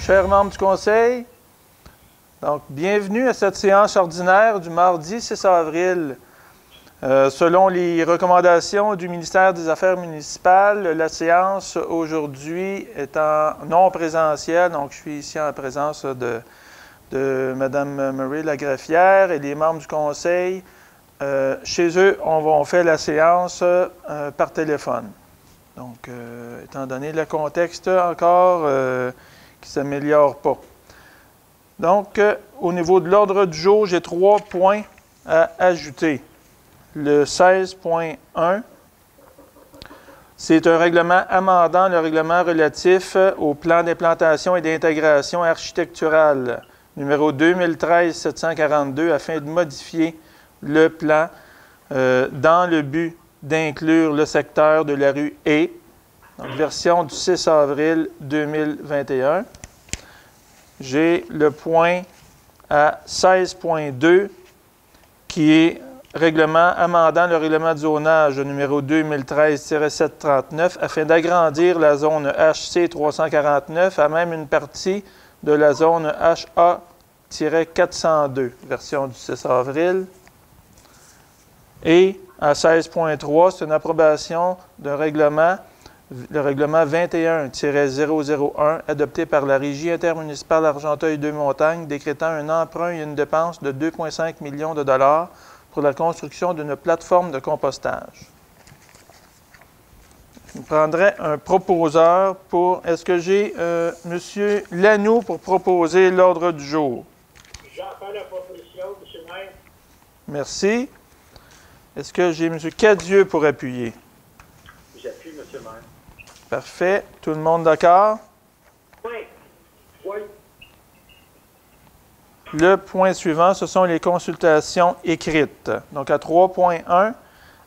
Chers membres du Conseil, donc, bienvenue à cette séance ordinaire du mardi 6 avril. Selon les recommandations du ministère des Affaires municipales, la séance aujourd'hui est en non présentiel, donc je suis ici en présence de Mme Marie Lagreffière et les membres du Conseil. Chez eux, on fait la séance par téléphone. Donc, étant donné le contexte encore qui ne s'améliore pas. Donc, au niveau de l'ordre du jour, j'ai 3 points à ajouter. Le 16.1, c'est un règlement amendant le règlement relatif au plan d'implantation et d'intégration architecturale numéro 2013-742 afin de modifier le plan dans le but d'inclure le secteur de la rue E, donc version du 6 avril 2021. J'ai le point à 16.2 qui est règlement amendant le règlement de zonage numéro 2013-739 afin d'agrandir la zone HC 349 à même une partie de la zone HA-402, version du 6 avril. Et à 16.3, c'est une approbation d'un règlement, le règlement 21-001, adopté par la Régie intermunicipale Argenteuil-Deux-Montagnes, décrétant un emprunt et une dépense de 2,5 millions de dollars pour la construction d'une plateforme de compostage. Je prendrai un proposeur pour... Est-ce que j'ai M. Lanoux pour proposer l'ordre du jour? J'en fais la proposition, M. le maire. Merci. Est-ce que j'ai M. Cadieux pour appuyer? J'appuie, M. le maire. Parfait. Tout le monde d'accord? Oui. Oui. Le point suivant, ce sont les consultations écrites. Donc, à 3.1,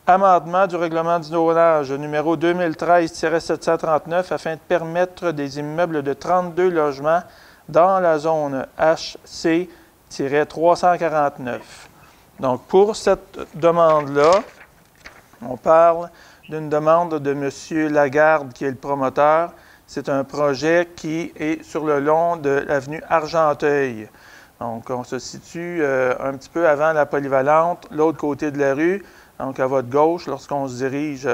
amendement du règlement du zonage numéro 2013-739 afin de permettre des immeubles de 32 logements dans la zone HC-349. Donc, pour cette demande-là, on parle d'une demande de M. Lagarde, qui est le promoteur. C'est un projet qui est sur le long de l'avenue Argenteuil. Donc, on se situe un petit peu avant la polyvalente, l'autre côté de la rue, donc à votre gauche, lorsqu'on se dirige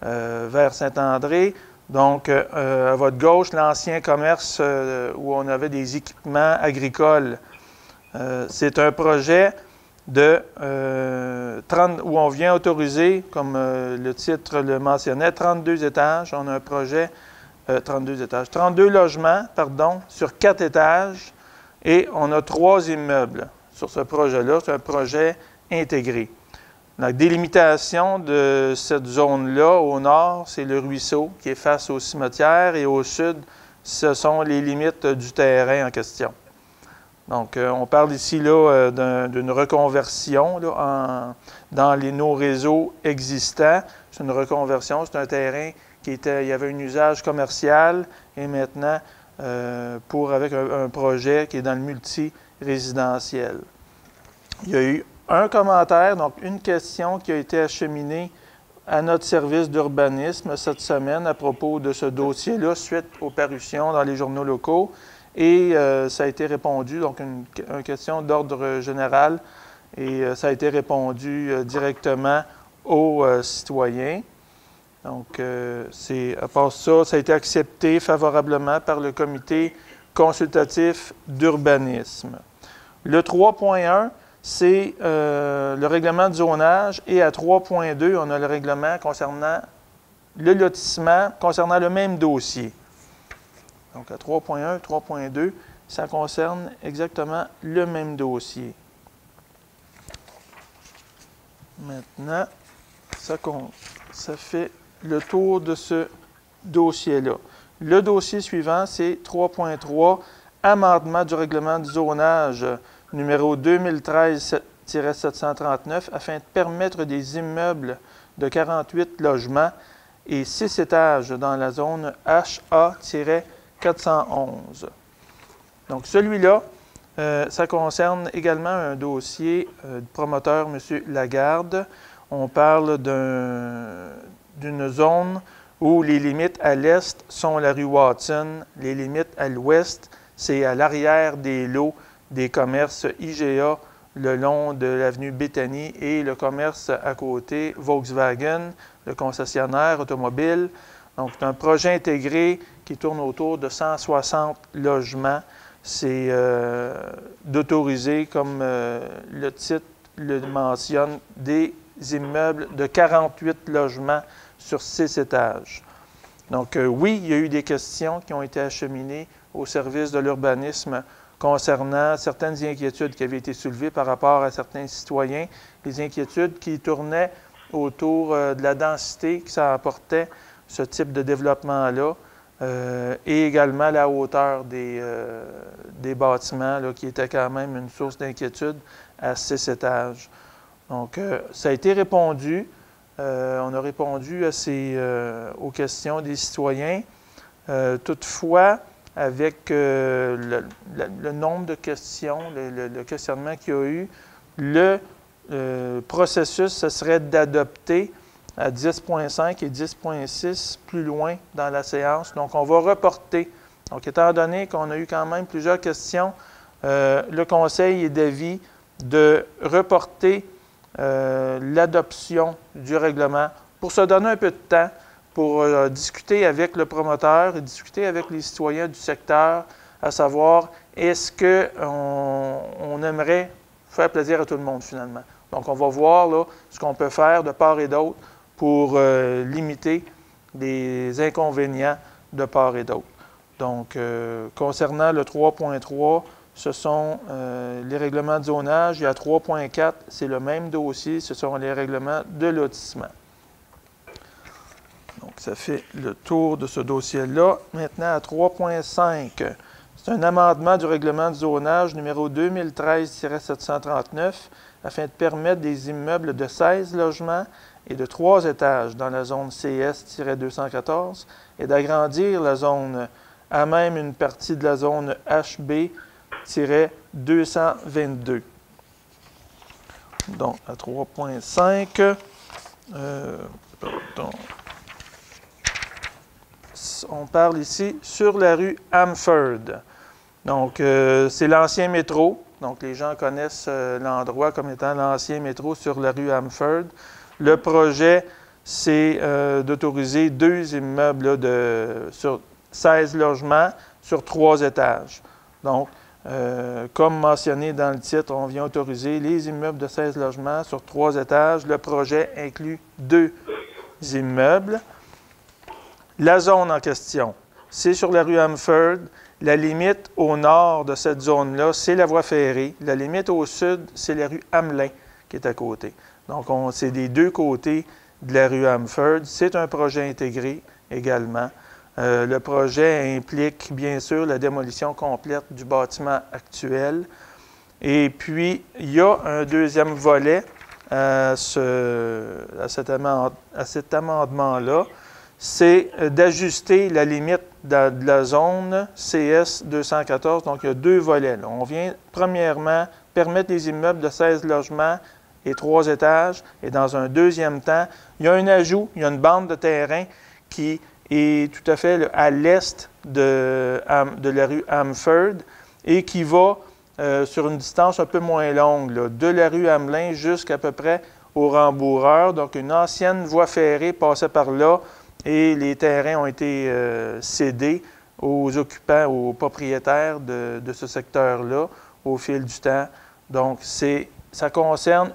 vers Saint-André. Donc, à votre gauche, l'ancien commerce où on avait des équipements agricoles. C'est un projet de 30, où on vient autoriser, comme le titre le mentionnait, 32 étages. On a un projet, 32 logements, pardon, sur 4 étages. Et on a 3 immeubles sur ce projet-là. C'est un projet intégré. La délimitation de cette zone-là, au nord, c'est le ruisseau qui est face au cimetière et au sud, ce sont les limites du terrain en question. Donc, on parle ici là, d'une reconversion là, dans nos réseaux existants. C'est une reconversion, c'est un terrain qui était, il y avait un usage commercial et maintenant, avec un projet qui est dans le multi-résidentiel. Il y a eu un commentaire, donc une question qui a été acheminée à notre service d'urbanisme cette semaine à propos de ce dossier-là, suite aux parutions dans les journaux locaux. Et ça a été répondu, donc une question d'ordre général, et ça a été répondu directement aux citoyens. Donc, à part ça, ça a été accepté favorablement par le comité consultatif d'urbanisme. Le 3.1, c'est le règlement de zonage, et à 3.2, on a le règlement concernant le lotissement, concernant le même dossier. Donc, à 3.1, 3.2, ça concerne exactement le même dossier. Maintenant, ça fait le tour de ce dossier-là. Le dossier suivant, c'est 3.3, amendement du règlement du zonage numéro 2013-739 afin de permettre des immeubles de 48 logements et 6 étages dans la zone HA-411. Donc, celui-là, ça concerne également un dossier du promoteur, M. Lagarde. On parle d'une zone où les limites à l'est sont la rue Watson, les limites à l'ouest, c'est à l'arrière des lots des commerces IGA le long de l'avenue Béthanie et le commerce à côté, Volkswagen, le concessionnaire automobile. Donc, c'est un projet intégré qui tourne autour de 160 logements. C'est d'autoriser, comme le titre le mentionne, des immeubles de 48 logements sur 6 étages. Donc, oui, il y a eu des questions qui ont été acheminées au service de l'urbanisme concernant certaines inquiétudes qui avaient été soulevées par rapport à certains citoyens, les inquiétudes qui tournaient autour de la densité que ça apportait, ce type de développement-là, et également la hauteur des bâtiments, là, qui était quand même une source d'inquiétude à 6 étages. Donc, ça a été répondu. On a répondu aux questions des citoyens. Toutefois, avec le nombre de questions, le questionnement qu'il y a eu, le processus, ce serait d'adopter à 10.5 et 10.6 plus loin dans la séance. Donc, on va reporter. Donc, étant donné qu'on a eu quand même plusieurs questions, le Conseil est d'avis de reporter l'adoption du règlement pour se donner un peu de temps pour discuter avec le promoteur et discuter avec les citoyens du secteur, à savoir, est-ce qu'on aimerait faire plaisir à tout le monde, finalement. Donc, on va voir là, ce qu'on peut faire de part et d'autre pour limiter les inconvénients de part et d'autre. Donc, concernant le 3.3, ce sont les règlements de zonage. Et à 3.4, c'est le même dossier, ce sont les règlements de lotissement. Donc, ça fait le tour de ce dossier-là. Maintenant, à 3.5, c'est un amendement du règlement de zonage numéro 2013-739 afin de permettre des immeubles de 16 logements et de 3 étages dans la zone CS-214 et d'agrandir la zone à même une partie de la zone HB-222. Donc, à 3.5, on parle ici sur la rue Amford. Donc, c'est l'ancien métro. Donc, les gens connaissent l'endroit comme étant l'ancien métro sur la rue Amford. Le projet, c'est d'autoriser 2 immeubles sur 16 logements sur 3 étages. Donc, comme mentionné dans le titre, on vient autoriser les immeubles de 16 logements sur 3 étages. Le projet inclut 2 immeubles. La zone en question, c'est sur la rue Amford. La limite au nord de cette zone-là, c'est la voie ferrée. La limite au sud, c'est la rue Hamelin qui est à côté. Donc, c'est des 2 côtés de la rue Amford. C'est un projet intégré également. Le projet implique, bien sûr, la démolition complète du bâtiment actuel. Et puis, il y a un deuxième volet à cet amendement-là. C'est d'ajuster la limite de la zone CS-214. Donc, il y a 2 volets, là. On vient, premièrement, permettre les immeubles de 16 logements et 3 étages. Et dans un deuxième temps, il y a un ajout, il y a une bande de terrain qui est tout à fait là, à l'est de la rue Amford et qui va sur une distance un peu moins longue, là, de la rue Hamelin jusqu'à peu près au Rembourreur. Donc, une ancienne voie ferrée passait par là. Et les terrains ont été cédés aux occupants, aux propriétaires de ce secteur-là au fil du temps. Donc, ça concerne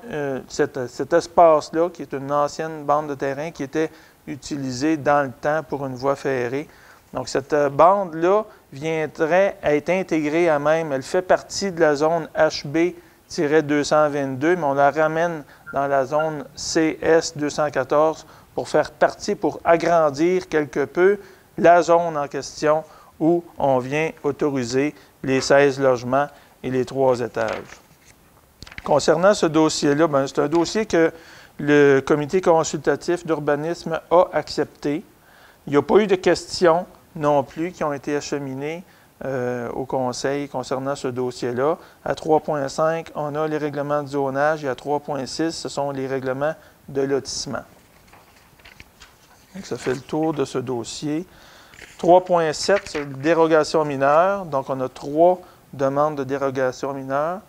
cet espace-là, qui est une ancienne bande de terrain qui était utilisée dans le temps pour une voie ferrée. Donc, cette bande-là viendrait à être intégrée à même. Elle fait partie de la zone HB-222, mais on la ramène dans la zone CS-214 pour faire partie, pour agrandir quelque peu la zone en question où on vient autoriser les 16 logements et les 3 étages. Concernant ce dossier-là, c'est un dossier que le comité consultatif d'urbanisme a accepté. Il n'y a pas eu de questions non plus qui ont été acheminées au Conseil concernant ce dossier-là. À 3.5, on a les règlements de zonage et à 3.6, ce sont les règlements de lotissement. Donc, ça fait le tour de ce dossier. 3.7 sur dérogation mineure. Donc, on a 3 demandes de dérogation mineure.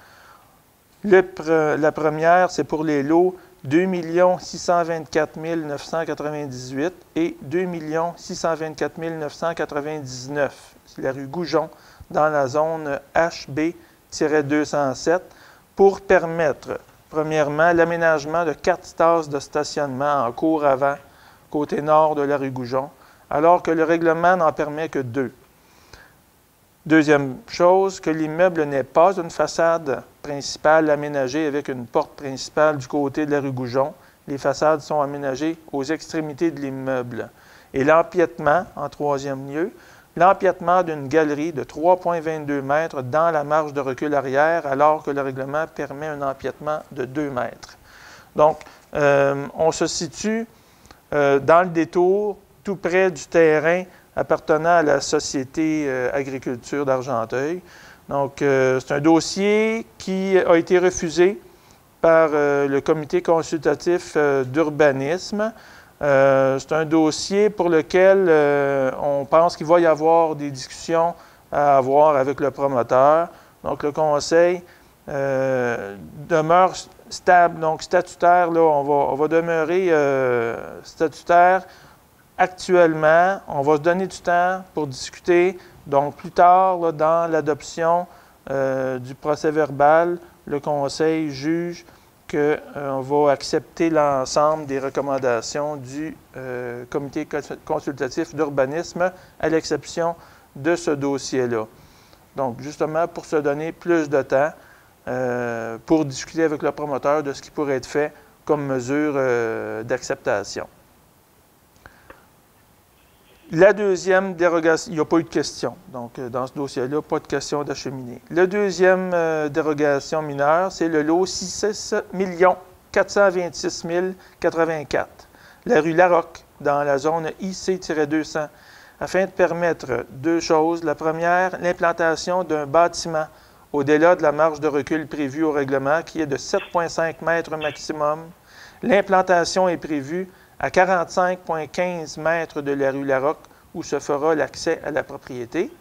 La première, c'est pour les lots 2 624 998 et 2 624 999. C'est la rue Goujon dans la zone HB-207 pour permettre, premièrement, l'aménagement de 4 stations de stationnement en cour avant, côté nord de la rue Goujon, alors que le règlement n'en permet que 2. Deuxième chose, que l'immeuble n'ait pas une façade principale aménagée avec une porte principale du côté de la rue Goujon. Les façades sont aménagées aux extrémités de l'immeuble. Et l'empiètement, en troisième lieu, l'empiètement d'une galerie de 3,22 mètres dans la marge de recul arrière, alors que le règlement permet un empiètement de 2 mètres. Donc, on se situe dans le détour, tout près du terrain appartenant à la Société Agriculture d'Argenteuil. Donc, c'est un dossier qui a été refusé par le Comité consultatif d'urbanisme. C'est un dossier pour lequel on pense qu'il va y avoir des discussions à avoir avec le promoteur. Donc, le conseil demeure stable, donc statutaire. Là, on va demeurer statutaire actuellement. On va se donner du temps pour discuter. Donc, plus tard, là, dans l'adoption du procès-verbal, le conseil juge qu'on va accepter l'ensemble des recommandations du Comité consultatif d'urbanisme, à l'exception de ce dossier-là. Donc, justement, pour se donner plus de temps pour discuter avec le promoteur de ce qui pourrait être fait comme mesure d'acceptation. La deuxième dérogation, il n'y a pas eu de question. Donc, dans ce dossier-là, pas de question d'acheminer. La deuxième dérogation mineure, c'est le lot 6 426 084, la rue Larocque, dans la zone IC-200, afin de permettre 2 choses. La première, l'implantation d'un bâtiment au-delà de la marge de recul prévue au règlement, qui est de 7,5 mètres maximum. L'implantation est prévue à 45,15 mètres de la rue Larocque, où se fera l'accès à la propriété.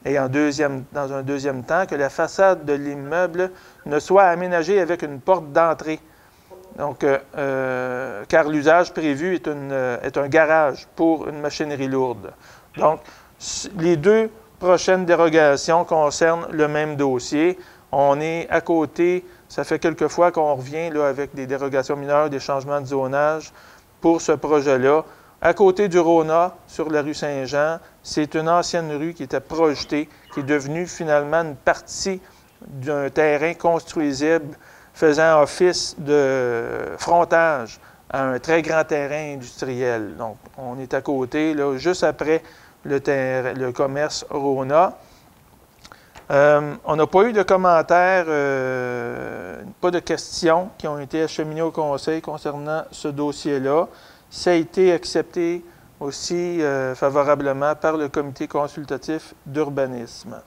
Et dans un deuxième temps, que la façade de l'immeuble ne soit aménagée avec une porte d'entrée. Donc, car l'usage prévu est un garage pour une machinerie lourde. Donc, les 2 prochaines dérogations concernent le même dossier. On est à côté, ça fait quelques fois qu'on revient là, avec des dérogations mineures, des changements de zonage pour ce projet-là. À côté du Rona, sur la rue Saint-Jean, c'est une ancienne rue qui était projetée, qui est devenue finalement une partie d'un terrain construisible faisant office de frontage à un très grand terrain industriel. Donc, on est à côté, là, juste après le commerce Rona. On n'a pas eu de commentaires, pas de questions qui ont été acheminées au conseil concernant ce dossier-là. Ça a été accepté aussi favorablement par le Comité consultatif d'urbanisme.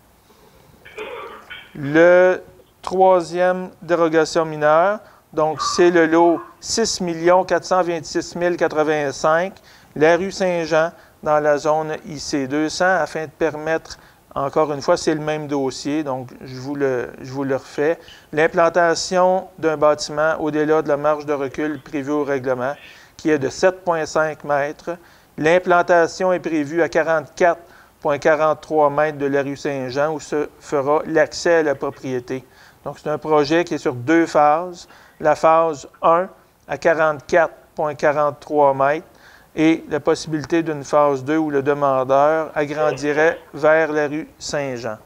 Le troisième dérogation mineure, donc c'est le lot 6 426 085, la rue Saint-Jean, dans la zone IC200, afin de permettre, encore une fois, c'est le même dossier, donc je vous le refais, l'implantation d'un bâtiment au-delà de la marge de recul prévue au règlement, qui est de 7,5 mètres. L'implantation est prévue à 44,43 mètres de la rue Saint-Jean, où se fera l'accès à la propriété. Donc, c'est un projet qui est sur 2 phases. La phase 1 à 44,43 mètres et la possibilité d'une phase 2 où le demandeur agrandirait vers la rue Saint-Jean.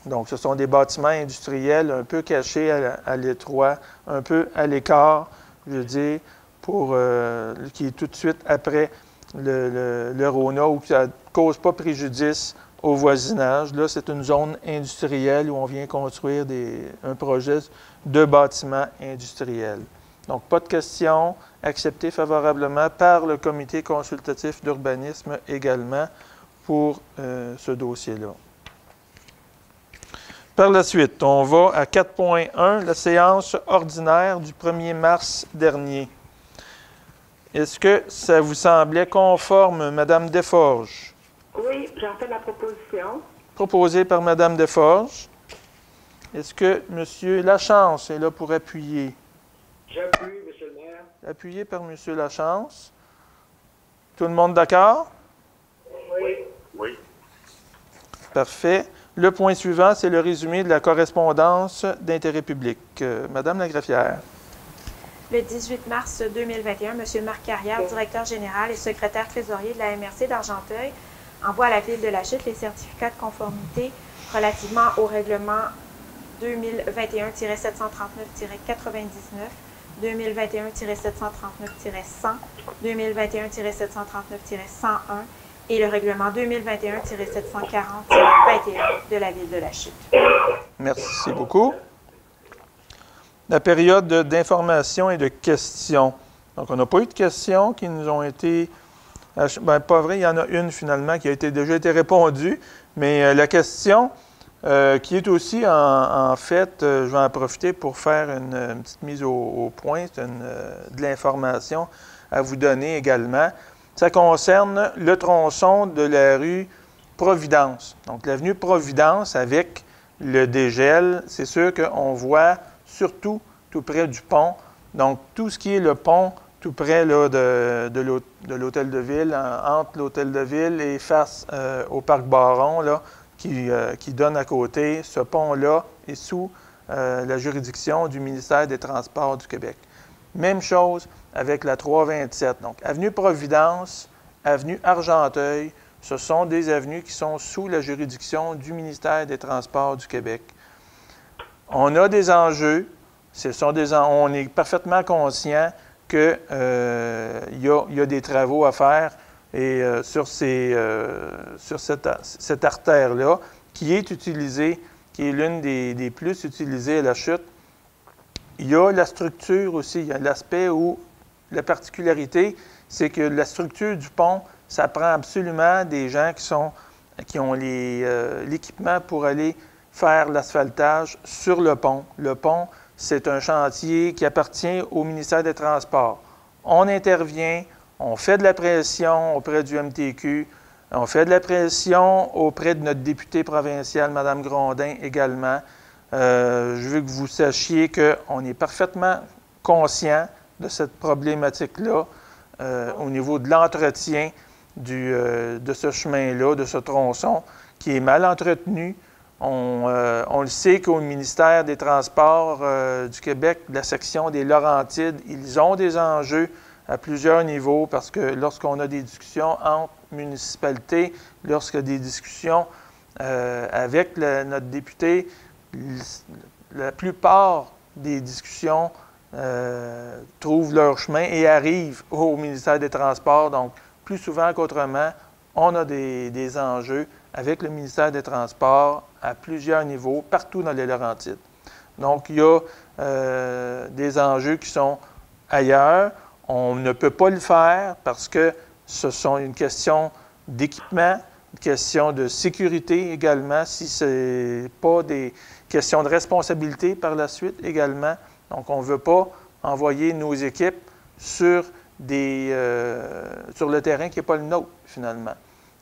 Donc, ce sont des bâtiments industriels un peu cachés à l'étroit, un peu à l'écart, je veux dire, qui est tout de suite après le Rona, où ça ne cause pas préjudice au voisinage. Là, c'est une zone industrielle où on vient construire un projet de bâtiment industriel. Donc, pas de questions, accepté favorablement par le Comité consultatif d'urbanisme également pour ce dossier-là. Par la suite, on va à 4.1, la séance ordinaire du 1er mars dernier. Est-ce que ça vous semblait conforme, Mme Desforges? Oui, j'en fais la proposition. Proposé par Mme Desforges. Est-ce que M. Lachance est là pour appuyer? J'appuie, Monsieur le maire. Appuyé par M. Lachance. Tout le monde d'accord? Oui. Oui. Parfait. Le point suivant, c'est le résumé de la correspondance d'intérêt public. Madame la greffière. Le 18 mars 2021, M. Marc Carrière, directeur général et secrétaire trésorier de la MRC d'Argenteuil, envoie à la Ville de la Chute les certificats de conformité relativement au règlement 2021-739-99, 2021-739-100, 2021-739-101 et le règlement 2021-740-21 de la Ville de la Chute. Merci beaucoup. La période d'information et de questions. Donc, on n'a pas eu de questions qui nous ont été... Bien, pas vrai, il y en a une finalement qui a déjà été répondue, mais la question qui est aussi, en fait, je vais en profiter pour faire une petite mise au point, c'est de l'information à vous donner également. Ça concerne le tronçon de la rue Providence. Donc, l'avenue Providence avec le dégel, c'est sûr qu'on voit surtout tout près du pont. Donc, tout ce qui est le pont tout près là, de l'hôtel de ville, entre l'hôtel de ville et face au parc Baron, là, qui donne à côté, ce pont-là est sous la juridiction du ministère des Transports du Québec. Même chose avec la 327. Donc, avenue Providence, avenue Argenteuil, ce sont des avenues qui sont sous la juridiction du ministère des Transports du Québec. On a des enjeux, on est parfaitement conscient qu'il y a des travaux à faire et sur cette artère-là, qui est utilisée, qui est l'une des plus utilisées à la Chute. Il y a la structure aussi, il y a l'aspect où la particularité, c'est que la structure du pont, ça prend absolument des gens qui ont l'équipement pour aller faire l'asphaltage sur le pont. Le pont, c'est un chantier qui appartient au ministère des Transports. On intervient, on fait de la pression auprès du MTQ, on fait de la pression auprès de notre députée provinciale, Mme Grondin, également. Je veux que vous sachiez qu'on est parfaitement conscient de cette problématique-là au niveau de l'entretien de ce chemin-là, de ce tronçon, qui est mal entretenu. On le sait qu'au ministère des Transports du Québec, la section des Laurentides, ils ont des enjeux à plusieurs niveaux parce que lorsqu'on a des discussions entre municipalités, lorsqu'il y a des discussions avec notre député, la plupart des discussions trouvent leur chemin et arrivent au ministère des Transports. Donc, plus souvent qu'autrement, on a des enjeux avec le ministère des Transports à plusieurs niveaux, partout dans les Laurentides. Donc, il y a des enjeux qui sont ailleurs. On ne peut pas le faire parce que ce sont une question d'équipement, une question de sécurité également, si ce n'est pas des questions de responsabilité par la suite également. Donc, on ne veut pas envoyer nos équipes sur le terrain qui n'est pas le nôtre, finalement.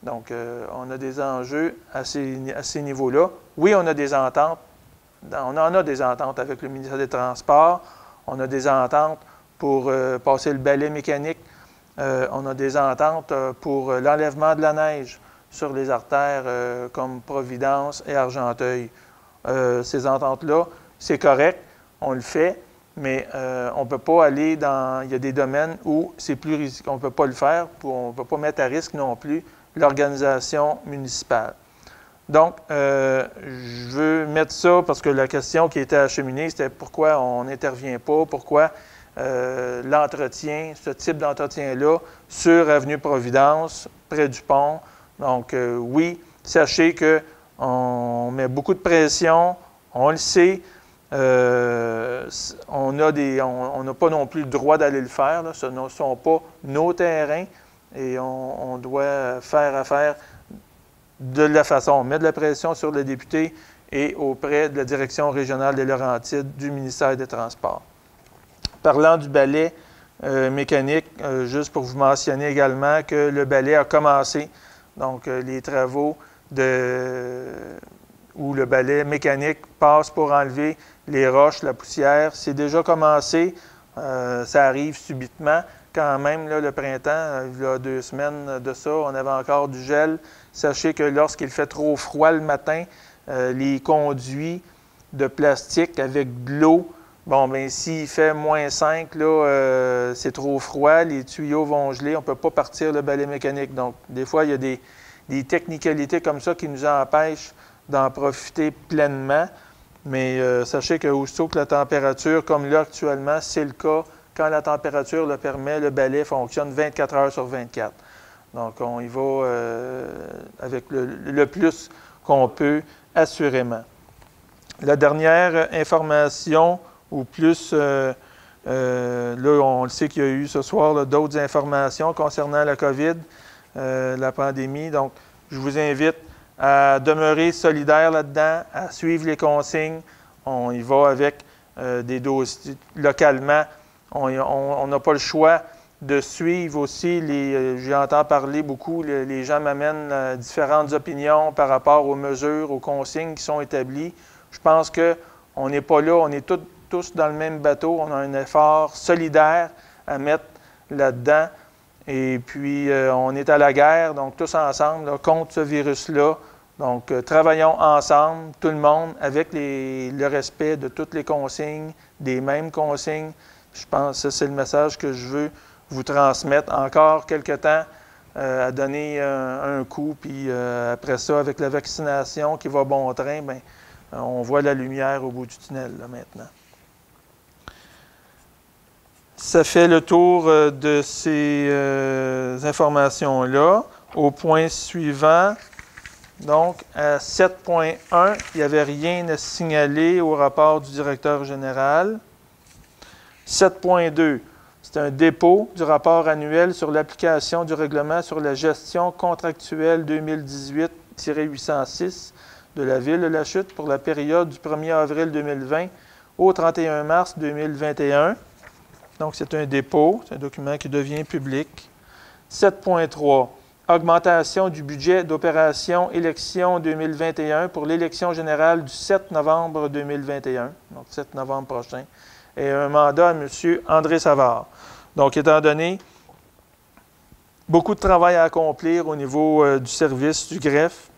Donc, on a des enjeux à ces niveaux-là. Oui, on a des ententes. On en a des ententes avec le ministère des Transports. On a des ententes pour passer le balai mécanique. On a des ententes pour l'enlèvement de la neige sur les artères comme Providence et Argenteuil. Ces ententes-là, c'est correct, on le fait, mais on ne peut pas aller dans... Il y a des domaines où c'est plus risqué. On ne peut pas le faire, on ne peut pas mettre à risque non plus l'organisation municipale. Donc, je veux mettre ça parce que la question qui était acheminée, c'était pourquoi on n'intervient pas, pourquoi l'entretien, ce type d'entretien-là, sur Avenue Providence, près du pont. Donc, oui, sachez qu'on met beaucoup de pression, on le sait. On n'a pas non plus le droit d'aller le faire. Là. Ce ne sont pas nos terrains et on doit faire affaire de la façon. On met de la pression sur le député et auprès de la Direction régionale des Laurentides du ministère des Transports. Parlant du balai mécanique, juste pour vous mentionner également que le balai a commencé. Donc, les travaux où le balai mécanique passe pour enlever les roches, la poussière, c'est déjà commencé. Ça arrive subitement. Quand même, là, le printemps, il y a 2 semaines de ça, on avait encore du gel. Sachez que lorsqu'il fait trop froid le matin, les conduits de plastique avec de l'eau, bon, bien, s'il fait -5, là, c'est trop froid, les tuyaux vont geler, on ne peut pas partir le balai mécanique. Donc, des fois, il y a des technicalités comme ça qui nous empêchent d'en profiter pleinement. Mais sachez qu'aussitôt que la température, comme là actuellement, c'est le cas, quand la température le permet, le balai fonctionne 24 heures sur 24. Donc, on y va avec le plus qu'on peut, assurément. La dernière information, ou plus, là, on le sait qu'il y a eu ce soir d'autres informations concernant la COVID, la pandémie. Donc, je vous invite à demeurer solidaire là-dedans, à suivre les consignes. On y va avec des dossiers localement. On n'a pas le choix de suivre aussi, j'entends parler beaucoup, les gens m'amènent différentes opinions par rapport aux mesures, aux consignes qui sont établies. Je pense qu'on n'est pas là, on est tous dans le même bateau, on a un effort solidaire à mettre là-dedans. Et puis, on est à la guerre, donc tous ensemble, là, contre ce virus-là. Donc, travaillons ensemble, tout le monde, avec le respect de toutes les consignes, des mêmes consignes. Je pense que c'est le message que je veux vous transmettre. Encore quelques temps à donner un coup, puis après ça, avec la vaccination qui va bon train, bien, on voit la lumière au bout du tunnel, là, maintenant. Ça fait le tour de ces informations-là. Au point suivant, donc à 7.1, il n'y avait rien à signaler au rapport du directeur général. 7.2, c'est un dépôt du rapport annuel sur l'application du règlement sur la gestion contractuelle 2018-806 de la Ville de La Chute pour la période du 1er avril 2020 au 31 mars 2021. Donc, c'est un dépôt, c'est un document qui devient public. 7.3, augmentation du budget d'opération élection 2021 pour l'élection générale du 7 novembre 2021, donc 7 novembre prochain, et un mandat à M. André Savard. Donc, étant donné beaucoup de travail à accomplir au niveau du service du greffe,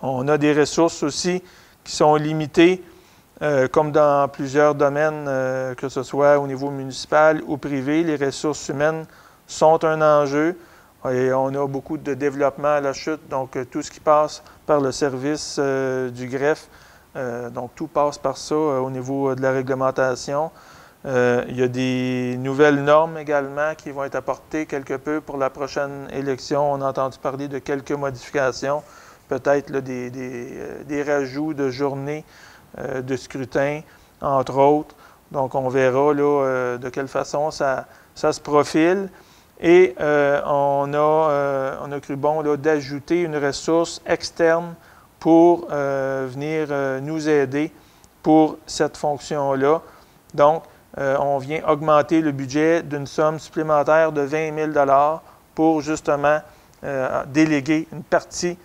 on a des ressources aussi qui sont limitées, comme dans plusieurs domaines, que ce soit au niveau municipal ou privé. Les ressources humaines sont un enjeu et on a beaucoup de développement à La Chute, donc tout ce qui passe par le service du greffe, donc tout passe par ça au niveau de la réglementation. Il y a des nouvelles normes également qui vont être apportées quelque peu pour la prochaine élection. On a entendu parler de quelques modifications, peut-être là, des rajouts de journées de scrutin, entre autres. Donc, on verra là, de quelle façon ça se profile. Et on a cru bon d'ajouter une ressource externe pour venir nous aider pour cette fonction-là. Donc, on vient augmenter le budget d'une somme supplémentaire de 20 000 $ pour justement déléguer une partie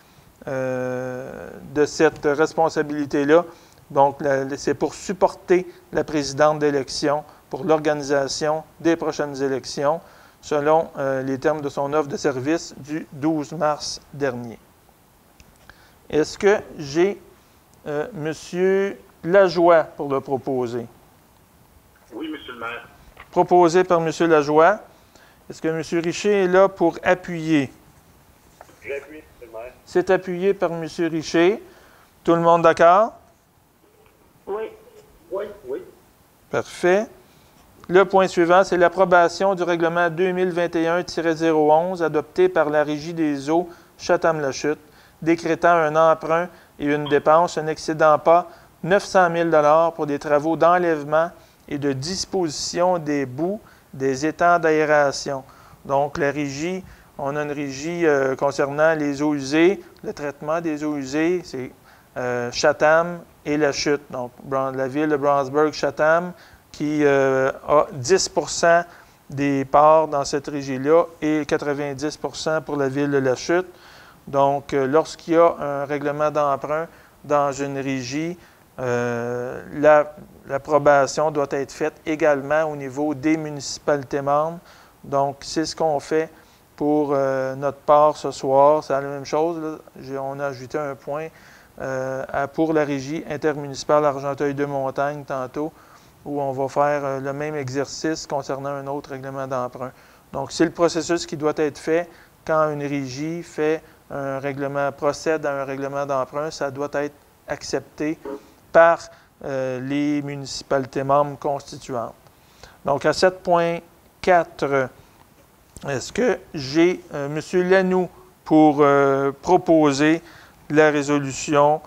de cette responsabilité-là. Donc, c'est pour supporter la présidente d'élection pour l'organisation des prochaines élections, selon les termes de son offre de service du 12 mars dernier. Est-ce que j'ai M. Lajoie pour le proposer? Oui, Monsieur le maire. Proposé par M. Lajoie. Est-ce que M. Richer est là pour appuyer? J'appuie, Monsieur le maire. C'est appuyé par M. Richer. Tout le monde d'accord? Oui. Oui, oui. Parfait. Le point suivant, c'est l'approbation du règlement 2021-011 adopté par la Régie des eaux Chatham-la-Chute, décrétant un emprunt et une dépense n'excédant pas 900 000 $ pour des travaux d'enlèvement et de disposition des boues des étangs d'aération. Donc, la régie, on a une régie concernant les eaux usées, le traitement des eaux usées, c'est Chatham et La Chute. Donc, la ville de Brownsburg-Chatham qui a 10 % des parts dans cette régie-là et 90 % pour la ville de La Chute. Donc, lorsqu'il y a un règlement d'emprunt dans une régie, l'approbation doit être faite également au niveau des municipalités membres. Donc, c'est ce qu'on fait pour notre part ce soir. C'est la même chose, là. On a ajouté un point pour la régie intermunicipale Argenteuil-de-Montagne tantôt, où on va faire le même exercice concernant un autre règlement d'emprunt. Donc, c'est le processus qui doit être fait quand une régie procède à un règlement d'emprunt. Ça doit être accepté par les municipalités membres constituantes. Donc, à 7.4, est-ce que j'ai M. Lanoux pour proposer la résolution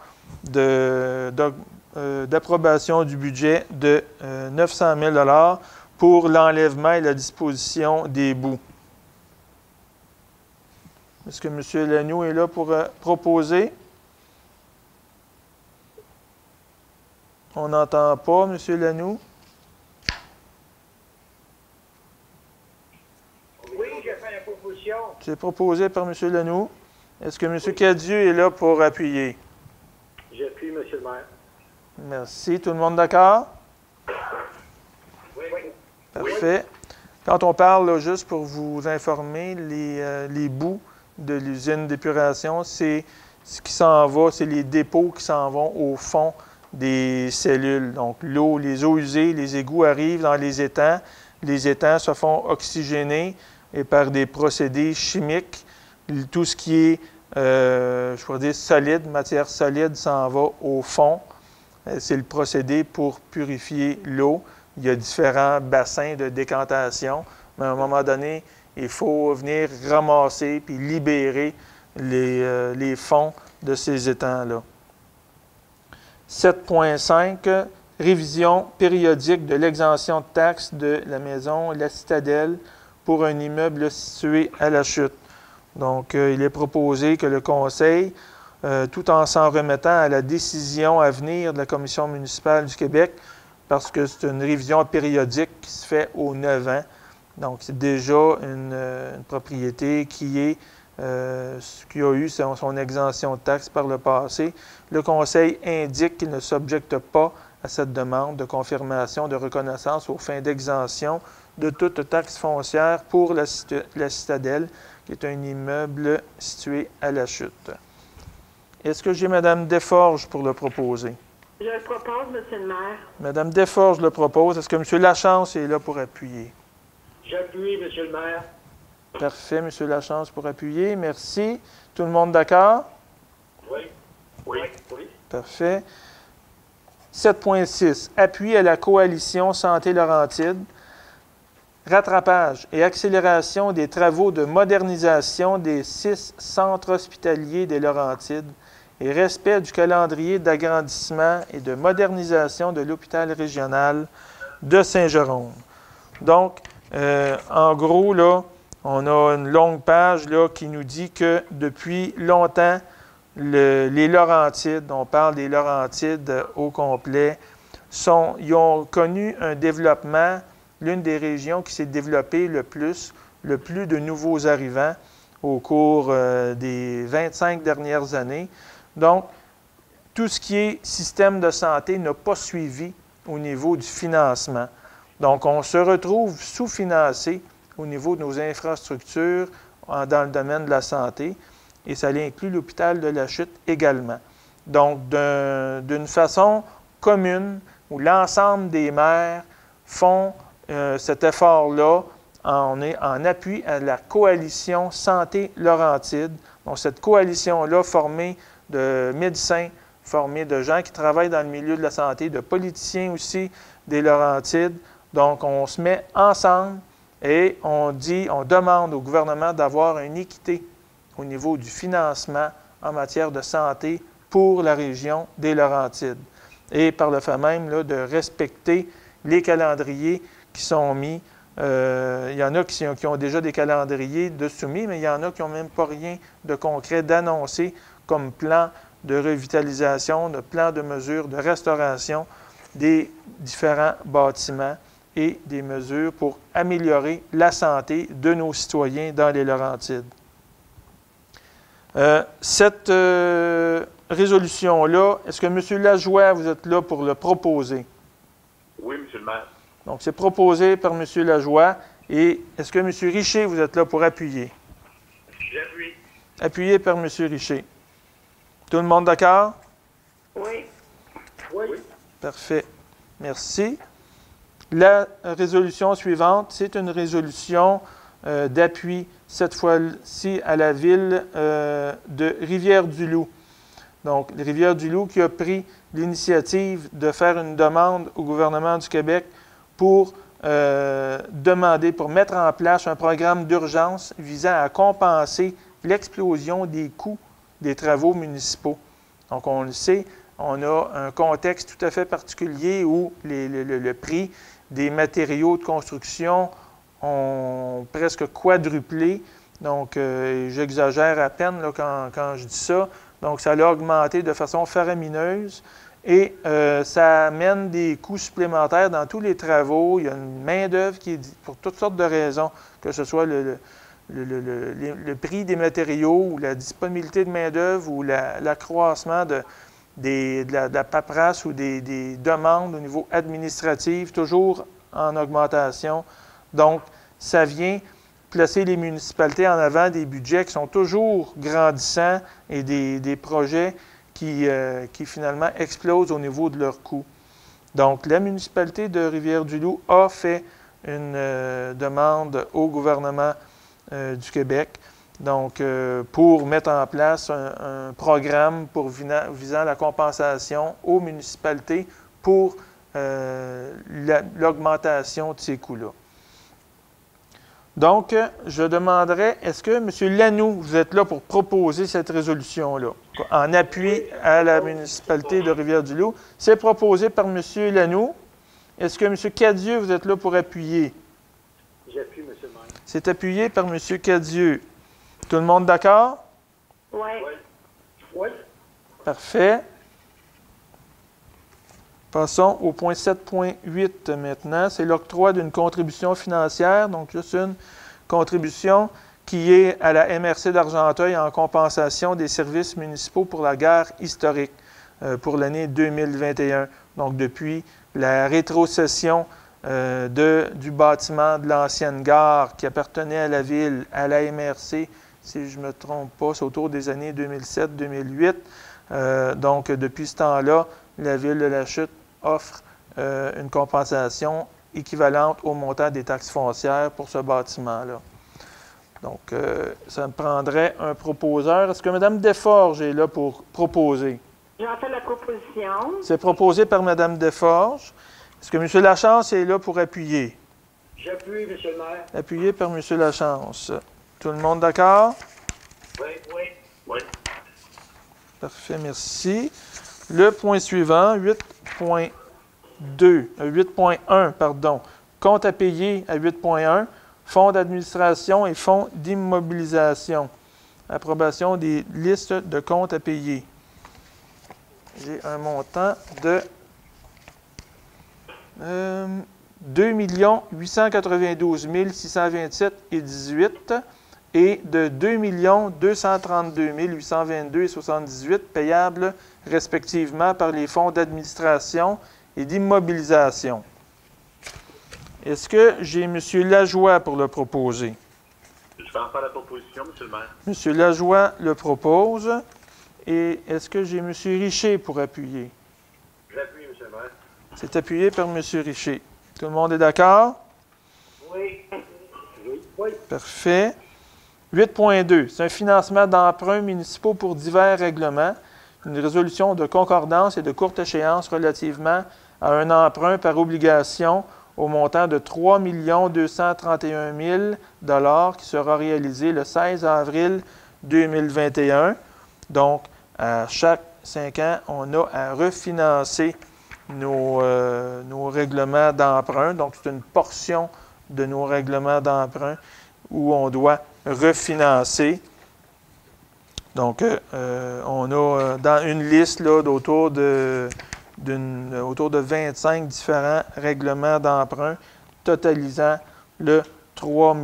d'approbation du budget de 900 000 $ pour l'enlèvement et la disposition des boues? Est-ce que M. Lanoux est là pour proposer? On n'entend pas, M. Lanoux. Oui, j'ai fait la proposition. C'est proposé par M. Lanoux. Est-ce que M. Cadieux est là pour appuyer? J'appuie, M. le maire. Merci. Tout le monde d'accord? Oui. Parfait. Quand on parle, là, juste pour vous informer, les boues de l'usine d'épuration, c'est ce qui s'en va, c'est les dépôts qui s'en vont au fond des cellules. Donc, l'eau, les eaux usées, les égouts arrivent dans les étangs. Les étangs se font oxygéner et par des procédés chimiques, tout ce qui est, je pourrais dire, solide, matière solide, s'en va au fond. C'est le procédé pour purifier l'eau. Il y a différents bassins de décantation, mais à un moment donné, il faut venir ramasser puis libérer les fonds de ces étangs-là. 7.5, révision périodique de l'exemption de taxes de la maison La Citadelle pour un immeuble situé à La Chute. Donc, il est proposé que le Conseil, tout en s'en remettant à la décision à venir de la Commission municipale du Québec, parce que c'est une révision périodique qui se fait aux 9 ans. Donc, c'est déjà une propriété qui a eu son exemption de taxes par le passé. Le Conseil indique qu'il ne s'objecte pas à cette demande de confirmation de reconnaissance aux fins d'exemption de toute taxe foncière pour la Citadelle, qui est un immeuble situé à La Chute. Est-ce que j'ai Mme Desforges pour le proposer? Je le propose, M. le maire. Mme Desforges le propose. Est-ce que M. Lachance est là pour appuyer? J'appuie, M. le maire. Parfait, M. Lachance pour appuyer. Merci. Tout le monde d'accord? Oui. Oui. Parfait. 7.6. Appui à la coalition Santé Laurentide. Rattrapage et accélération des travaux de modernisation des 6 centres hospitaliers des Laurentides et respect du calendrier d'agrandissement et de modernisation de l'hôpital régional de Saint-Jérôme. Donc, en gros, là, on a une longue page là, qui nous dit que depuis longtemps, les Laurentides, on parle des Laurentides au complet, ils ont connu un développement, l'une des régions qui s'est développée le plus de nouveaux arrivants au cours des 25 dernières années. Donc, tout ce qui est système de santé n'a pas suivi au niveau du financement. Donc, on se retrouve sous-financé au niveau de nos infrastructures dans le domaine de la santé, et ça inclut l'hôpital de La Chute également. Donc, d'une façon commune, où l'ensemble des maires font cet effort-là en appui à la coalition Santé Laurentide. Donc, cette coalition-là formée de médecins, formée de gens qui travaillent dans le milieu de la santé, de politiciens aussi des Laurentides. Donc, on se met ensemble et on demande au gouvernement d'avoir une équité au niveau du financement en matière de santé pour la région des Laurentides. Et par le fait même là, de respecter les calendriers qui sont mis. Il y en a qui ont déjà des calendriers de soumis, mais il y en a qui n'ont même pas rien de concret d'annoncer comme plan de revitalisation, de plan de mesure de restauration des différents bâtiments et des mesures pour améliorer la santé de nos citoyens dans les Laurentides. Cette résolution-là, est-ce que M. Lajoie, vous êtes là pour le proposer? Oui, monsieur le maire. Donc, c'est proposé par M. Lajoie. Et est-ce que M. Richer, vous êtes là pour appuyer? J'appuie. Appuyé par M. Richer. Tout le monde d'accord? Oui. Oui. Parfait. Merci. La résolution suivante, c'est une résolution d'appui, cette fois-ci à la ville de Rivière-du-Loup. Donc, Rivière-du-Loup qui a pris l'initiative de faire une demande au gouvernement du Québec pour pour mettre en place un programme d'urgence visant à compenser l'explosion des coûts des travaux municipaux. Donc, on le sait, on a un contexte tout à fait particulier où le prix des matériaux de construction ont presque quadruplé. Donc, j'exagère à peine là, quand je dis ça. Donc, ça a augmenté de façon faramineuse et ça amène des coûts supplémentaires dans tous les travaux. Il y a une main-d'œuvre qui est, pour toutes sortes de raisons, que ce soit le prix des matériaux ou la disponibilité de main-d'œuvre ou l'accroissement de la paperasse ou des demandes au niveau administratif, toujours en augmentation. Donc, ça vient placer les municipalités en avant des budgets qui sont toujours grandissants et des projets qui finalement explosent au niveau de leurs coûts. Donc, la municipalité de Rivière-du-Loup a fait une demande au gouvernement du Québec, donc pour mettre en place un programme visant la compensation aux municipalités pour l'augmentation de ces coûts-là. Donc, je demanderais, est-ce que M. Lanoux, vous êtes là pour proposer cette résolution-là, en appui à la municipalité de Rivière-du-Loup? C'est proposé par M. Lanoux. Est-ce que M. Cadieux, vous êtes là pour appuyer? J'appuie, monsieur le maire. C'est appuyé par M. Cadieux. Tout le monde d'accord? Oui. Oui. Oui. Parfait. Passons au point 7.8 maintenant. C'est l'octroi d'une contribution financière, donc juste une contribution qui est à la MRC d'Argenteuil en compensation des services municipaux pour la gare historique pour l'année 2021. Donc, depuis la rétrocession du bâtiment de l'ancienne gare qui appartenait à la ville, à la MRC, si je ne me trompe pas, c'est autour des années 2007-2008. Donc, depuis ce temps-là, la ville de La Chute offre une compensation équivalente au montant des taxes foncières pour ce bâtiment-là. Donc, ça me prendrait un proposeur. Est-ce que Mme Desforges est là pour proposer? J'en fais la proposition. C'est proposé par Mme Desforges. Est-ce que M. Lachance est là pour appuyer? J'appuie, monsieur le maire. Appuyé par M. Lachance. Tout le monde d'accord? Oui, oui. Oui. Parfait, merci. Le point suivant, 8.1, pardon. Compte à payer à 8.1, fonds d'administration et fonds d'immobilisation. Approbation des listes de comptes à payer. J'ai un montant de 2 892 627,18 et de 2 232 822,78 payables respectivement par les fonds d'administration et d'immobilisation. Est-ce que j'ai M. Lajoie pour le proposer? Je vais en faire la proposition, monsieur le maire. M. Lajoie le propose. Et est-ce que j'ai M. Richer pour appuyer? J'appuie, monsieur le maire. C'est appuyé par M. Richer. Tout le monde est d'accord? Oui. Oui. Oui. Parfait. 8.2, c'est un financement d'emprunts municipaux pour divers règlements, une résolution de concordance et de courte échéance relativement à un emprunt par obligation au montant de 3 231 000 $ qui sera réalisé le 16 avril 2021. Donc, à chaque 5 ans, on a à refinancer nos règlements d'emprunt. Donc, c'est une portion de nos règlements d'emprunt où on doit refinancer. Donc, on a dans une liste là, autour de 25 différents règlements d'emprunt totalisant le 3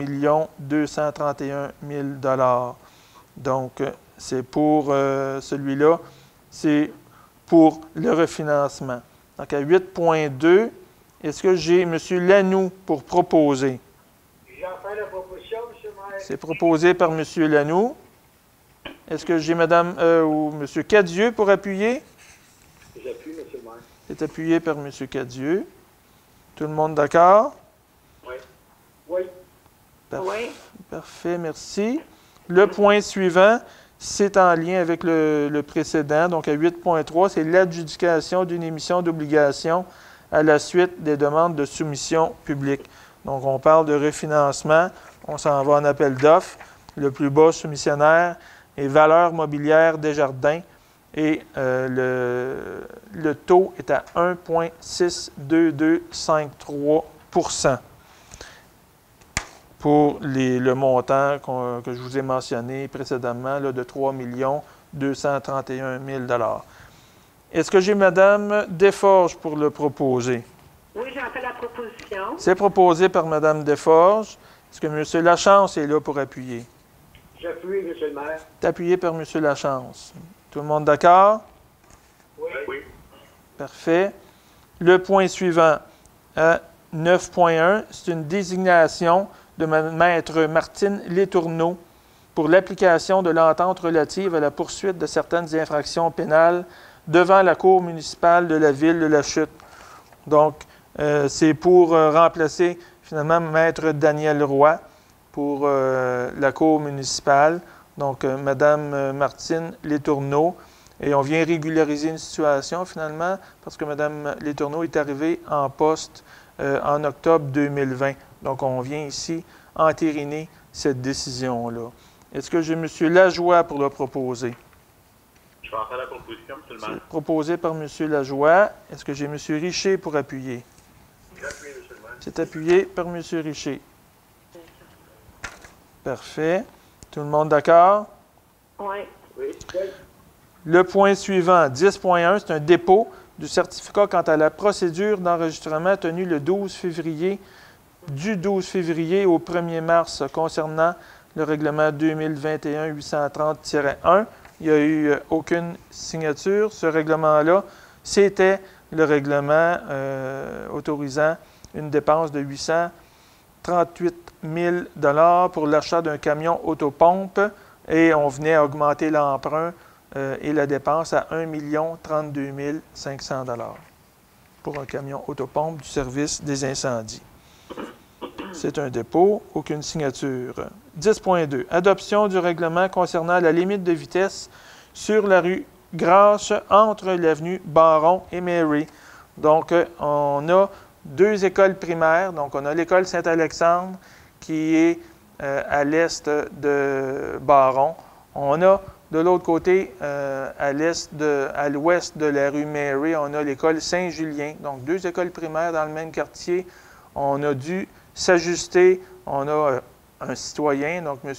231 000 $. Donc, c'est pour celui-là, c'est pour le refinancement. Donc, à 8.2, est-ce que j'ai M. Lanoux pour proposer? J'en fais la proposition, M. le maire. C'est proposé par M. Lanoux. Est-ce que j'ai Mme ou M. Cadieux pour appuyer? J'appuie, M. le maire. C'est appuyé par M. Cadieux. Tout le monde d'accord? Oui. Oui. Oui. Parfait, merci. Le point suivant, c'est en lien avec le précédent. Donc, à 8.3, c'est l'adjudication d'une émission d'obligation à la suite des demandes de soumission publique. Donc, on parle de refinancement. On s'en va en appel d'offres. Le plus bas soumissionnaire est Valeurs mobilières Desjardins. Et le taux est à 1,62253 % pour le montant que je vous ai mentionné précédemment, là, de 3 231 000 $. Est-ce que j'ai Mme Desforges pour le proposer? Oui, j'en fais la proposition. C'est proposé par Mme Desforges. Est-ce que M. Lachance est là pour appuyer? J'appuie, M. le maire. C'est appuyé par M. Lachance. Tout le monde d'accord? Oui. Oui. Parfait. Le point suivant, à 9.1, c'est une désignation de Maître Martine Letourneau pour l'application de l'entente relative à la poursuite de certaines infractions pénales devant la Cour municipale de la Ville de la Chute. Donc, c'est pour remplacer finalement Maître Daniel Roy pour la Cour municipale. Donc, Mme Martine Letourneau. Et on vient régulariser une situation finalement parce que Mme Letourneau est arrivée en poste en octobre 2020. Donc, on vient ici entériner cette décision-là. Est-ce que j'ai M. Lajoie pour le proposer? Je vais en faire la proposition, M. le maire. C'est proposé par M. Lajoie. Est-ce que j'ai M. Richer pour appuyer? J'appuie, M. le maire. C'est appuyé par M. Richer. Parfait. Tout le monde d'accord? Oui. Oui. Le point suivant, 10.1, c'est un dépôt du certificat quant à la procédure d'enregistrement tenue le 12 février, du 12 février au 1er mars concernant le règlement 2021-830-1. Il n'y a eu aucune signature. Ce règlement-là, c'était le règlement autorisant une dépense de 838 000 $ pour l'achat d'un camion autopompe et on venait augmenter l'emprunt et la dépense à 1 032 500 $ pour un camion autopompe du service des incendies. C'est un dépôt, aucune signature. 10.2. Adoption du règlement concernant la limite de vitesse sur la rue Grasse entre l'avenue Baron et Mary. Donc, on a deux écoles primaires. Donc, on a l'école Saint-Alexandre qui est à l'est de Baron. On a de l'autre côté, à l'ouest de la rue Mary, on a l'école Saint-Julien. Donc, deux écoles primaires dans le même quartier. On a dû s'ajuster. On a un citoyen, donc M.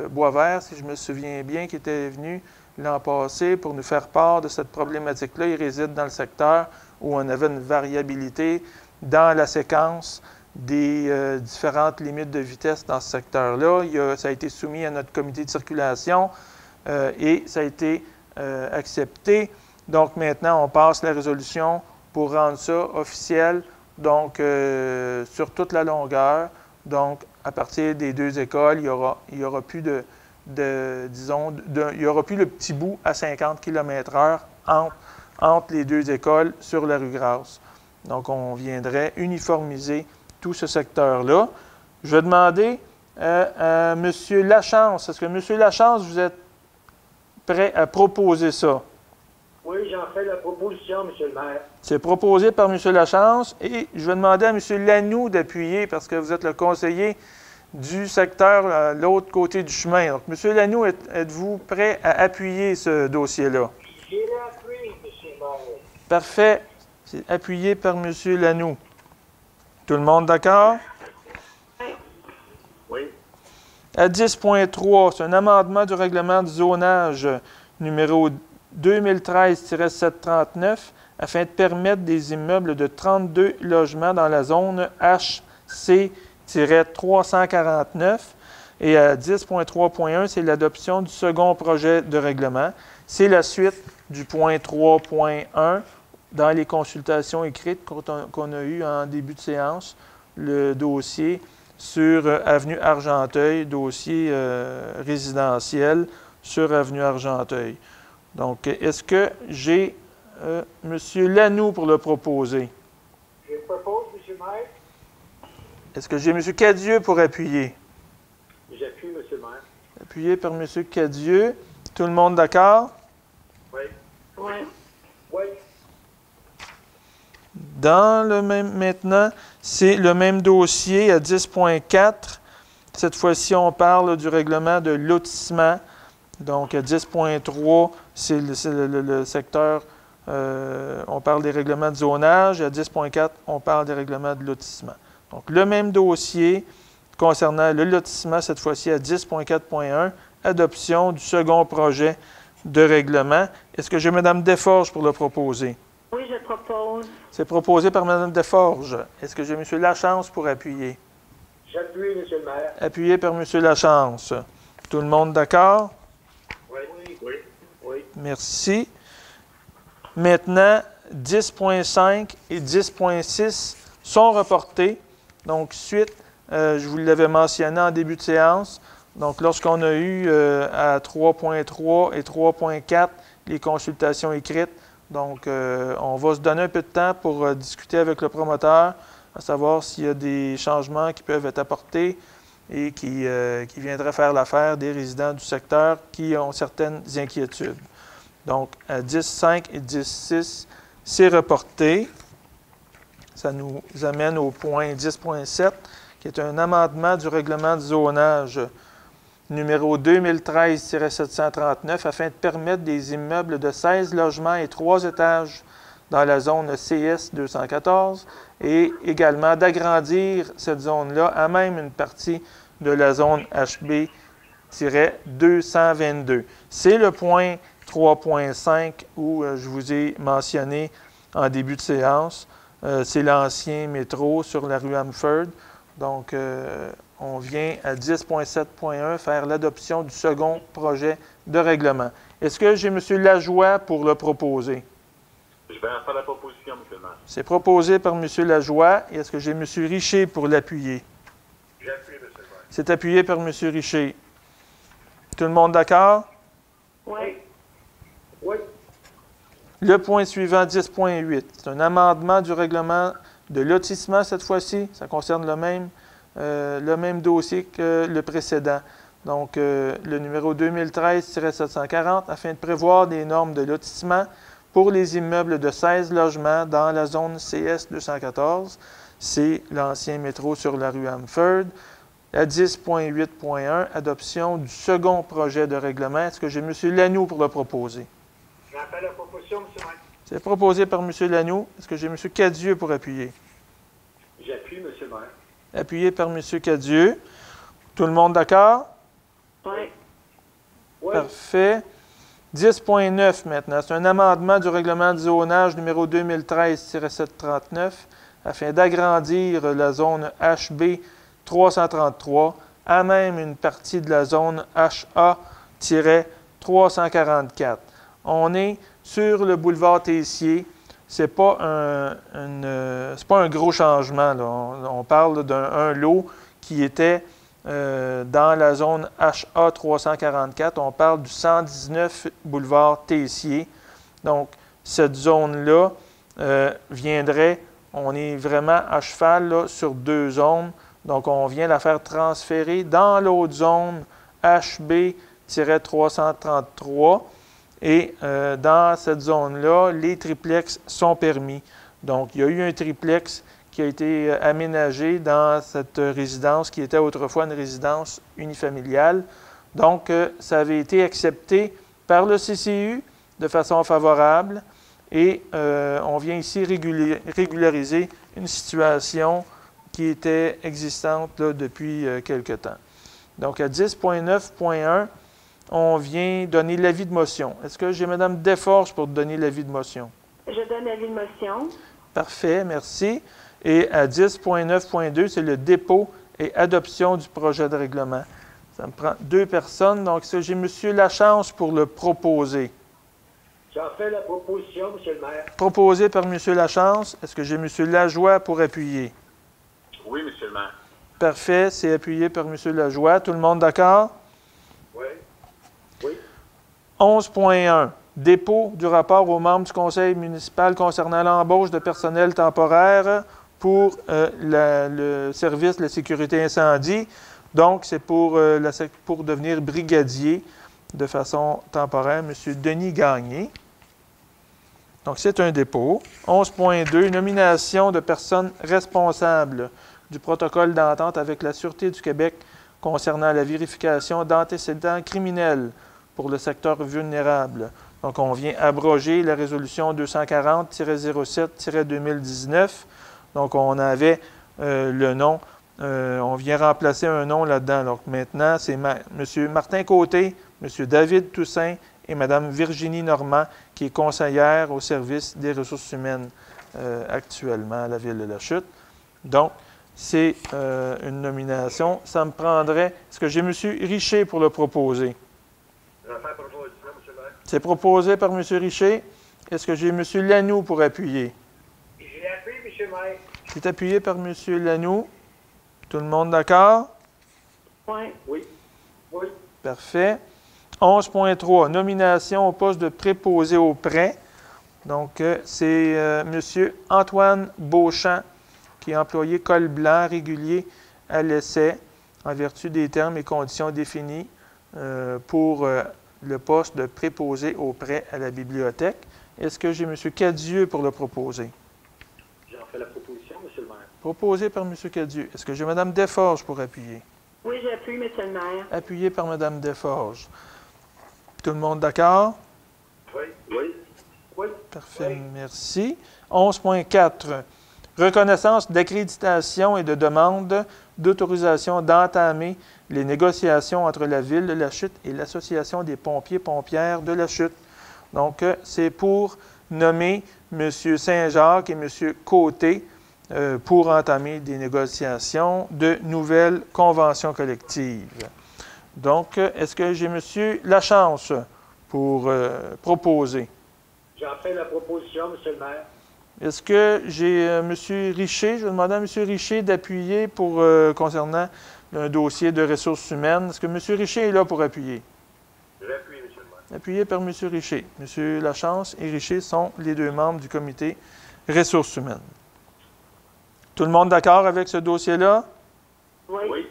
Boisvert, si je me souviens bien, qui était venu l'an passé pour nous faire part de cette problématique-là. Il réside dans le secteur où on avait une variabilité dans la séquence des différentes limites de vitesse dans ce secteur-là. Ça a été soumis à notre comité de circulation et ça a été accepté. Donc maintenant, on passe la résolution pour rendre ça officiel, donc sur toute la longueur. Donc, à partir des deux écoles, il y aura plus il y aura plus le petit bout à 50 km/h entre les deux écoles sur la rue Grasse. Donc, on viendrait uniformiser tout ce secteur-là. Je vais demander à M. Lachance. Est-ce que M. Lachance, vous êtes prêt à proposer ça? Oui, j'en fais la proposition, M. le maire. C'est proposé par M. Lachance et je vais demander à M. Lanoux d'appuyer parce que vous êtes le conseiller du secteur à l'autre côté du chemin. Donc, M. Lanoux, êtes-vous prêt à appuyer ce dossier-là? J'ai l'appui, M. le maire. Parfait. C'est appuyé par M. Lanoux. Tout le monde d'accord? Oui. À 10.3, c'est un amendement du règlement du zonage numéro 2013-739 afin de permettre des immeubles de 32 logements dans la zone H C-349. Et à 10.3.1, c'est l'adoption du second projet de règlement. C'est la suite du point 3.1 dans les consultations écrites qu'on a eues en début de séance, le dossier sur Avenue Argenteuil, dossier résidentiel sur Avenue Argenteuil. Donc, est-ce que j'ai M. Lanoux pour le proposer? Je propose, M. le maire. Est-ce que j'ai M. Cadieux pour appuyer? J'appuie, M. le maire. Appuyé par M. Cadieux. Tout le monde d'accord? Oui. Oui. Oui. Dans le même, maintenant, c'est le même dossier à 10.4. Cette fois-ci, on parle du règlement de lotissement. Donc, à 10.3, c'est le secteur, on parle des règlements de zonage. À 10.4, on parle des règlements de lotissement. Donc, le même dossier concernant le lotissement, cette fois-ci à 10.4.1, adoption du second projet de règlement. Est-ce que j'ai Mme Desforges pour le proposer? Oui, je propose. C'est proposé par Mme Desforges. Est-ce que j'ai M. Lachance pour appuyer? J'appuie, M. le maire. Appuyé par M. Lachance. Tout le monde d'accord? Oui. Oui. Oui. Merci. Maintenant, 10.5 et 10.6 sont reportés. Donc, suite, je vous l'avais mentionné en début de séance. Donc, lorsqu'on a eu à 3.3 et 3.4 les consultations écrites, donc on va se donner un peu de temps pour discuter avec le promoteur, à savoir s'il y a des changements qui peuvent être apportés et qui viendraient faire l'affaire des résidents du secteur qui ont certaines inquiétudes. Donc, à 10.5 et 10.6, c'est reporté. Ça nous amène au point 10.7, qui est un amendement du règlement de zonage numéro 2013-739 afin de permettre des immeubles de 16 logements et 3 étages dans la zone CS 214 et également d'agrandir cette zone-là à même une partie de la zone HB-222. C'est le point 3.5 où je vous ai mentionné en début de séance. C'est l'ancien métro sur la rue Hamford. Donc, on vient à 10.7.1 faire l'adoption du second projet de règlement. Est-ce que j'ai M. Lajoie pour le proposer? Je vais en faire la proposition, M. le maire. C'est proposé par M. Lajoie. Et est-ce que j'ai M. Richer pour l'appuyer? J'appuie, M. le maire. C'est appuyé par M. Richer. Tout le monde d'accord? Oui. Oui. Le point suivant, 10.8. C'est un amendement du règlement de lotissement cette fois-ci. Ça concerne le même dossier que le précédent. Donc, le numéro 2013-740, afin de prévoir des normes de lotissement pour les immeubles de 16 logements dans la zone CS 214. C'est l'ancien métro sur la rue Hamford. À 10.8.1, adoption du second projet de règlement. Est-ce que j'ai M. Lanoux pour le proposer? J'en fais la proposition, M. le maire. C'est proposé par M. Lanoux. Est-ce que j'ai M. Cadieux pour appuyer? J'appuie, M. le maire. Appuyé par M. Cadieux. Tout le monde d'accord? Oui. Oui. Parfait. 10.9 maintenant. C'est un amendement du règlement de zonage numéro 2013-739 afin d'agrandir la zone HB 333 à même une partie de la zone HA-344. On est sur le boulevard Tessier. Ce n'est pas un gros changement, là. On parle d'un lot qui était dans la zone HA344. On parle du 119 boulevard Tessier. Donc, cette zone-là viendrait, on est vraiment à cheval là, sur 2 zones. Donc, on vient la faire transférer dans l'autre zone HB-333. Et dans cette zone-là, les triplex sont permis. Donc, il y a eu un triplex qui a été aménagé dans cette résidence qui était autrefois une résidence unifamiliale. Donc, ça avait été accepté par le CCU de façon favorable et on vient ici régulariser une situation qui était existante là, depuis quelque temps. Donc, à 10.9.1, on vient donner l'avis de motion. Est-ce que j'ai Mme Desforges pour donner l'avis de motion? Je donne l'avis de motion. Parfait, merci. Et à 10.9.2, c'est le dépôt et adoption du projet de règlement. Ça me prend 2 personnes. Donc, est-ce que j'ai M. Lachance pour le proposer? J'en fais la proposition, M. le maire. Proposé par M. Lachance. Est-ce que j'ai M. Lajoie pour appuyer? Oui, M. le maire. Parfait, c'est appuyé par M. Lajoie. Tout le monde d'accord? Oui. Oui. 11.1. Dépôt du rapport aux membres du conseil municipal concernant l'embauche de personnel temporaire pour le service de la sécurité incendie. Donc, c'est pour devenir brigadier de façon temporaire, M. Denis Gagné. Donc, c'est un dépôt. 11.2. Nomination de personnes responsables du protocole d'entente avec la Sûreté du Québec concernant la vérification d'antécédents criminels pour le secteur vulnérable. Donc, on vient abroger la résolution 240-07-2019. Donc, on avait le nom, on vient remplacer un nom là-dedans. Donc, maintenant, c'est M. Martin Côté, M. David Toussaint et Mme Virginie Normand, qui est conseillère au service des ressources humaines actuellement à la Ville de la Chute. Donc, c'est une nomination. Ça me prendrait... Est-ce que j'ai M. Richer pour le proposer? J'en fais la proposition, M. le maire. C'est proposé par M. Richer. Est-ce que j'ai M. Lanoux pour appuyer? J'ai appuyé, M. le maire. C'est appuyé par M. Lanoux. Tout le monde d'accord? Oui. Oui. Oui. Parfait. 11.3. Nomination au poste de préposé aux prêts. Donc, c'est M. Antoine Beauchamp, qui est employé col blanc régulier à l'essai en vertu des termes et conditions définis pour le poste de préposé aux prêts à la bibliothèque. Est-ce que j'ai M. Cadieux pour le proposer? J'en fais la proposition, M. le maire. Proposé par M. Cadieux. Est-ce que j'ai Mme Desforges pour appuyer? Oui, j'appuie, M. le maire. Appuyé par Mme Desforges. Tout le monde d'accord? Oui. Oui. Oui. Parfait, Oui. merci. 11.4. Reconnaissance d'accréditation et de demande d'autorisation d'entamer les négociations entre la Ville de la Chute et l'Association des pompiers-pompières de la Chute. Donc, c'est pour nommer M. Saint-Jacques et M. Côté pour entamer des négociations de nouvelles conventions collectives. Donc, est-ce que j'ai M. Lachance pour proposer? J'en fais la proposition, M. le maire. Est-ce que j'ai M. Richer? Je vais demander à M. Richer d'appuyer pour concernant un dossier de ressources humaines. Est-ce que M. Richer est là pour appuyer? J'appuie, M. le maire. Appuyé par M. Richer. M. Lachance et Richer sont les 2 membres du comité ressources humaines. Tout le monde d'accord avec ce dossier-là? Oui. Oui.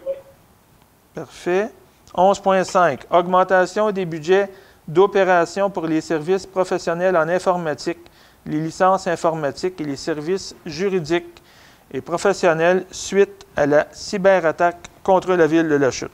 Parfait. 11.5. Augmentation des budgets d'opération pour les services professionnels en informatique, les licences informatiques et les services juridiques et professionnels suite à la cyberattaque contre la Ville de la Chute.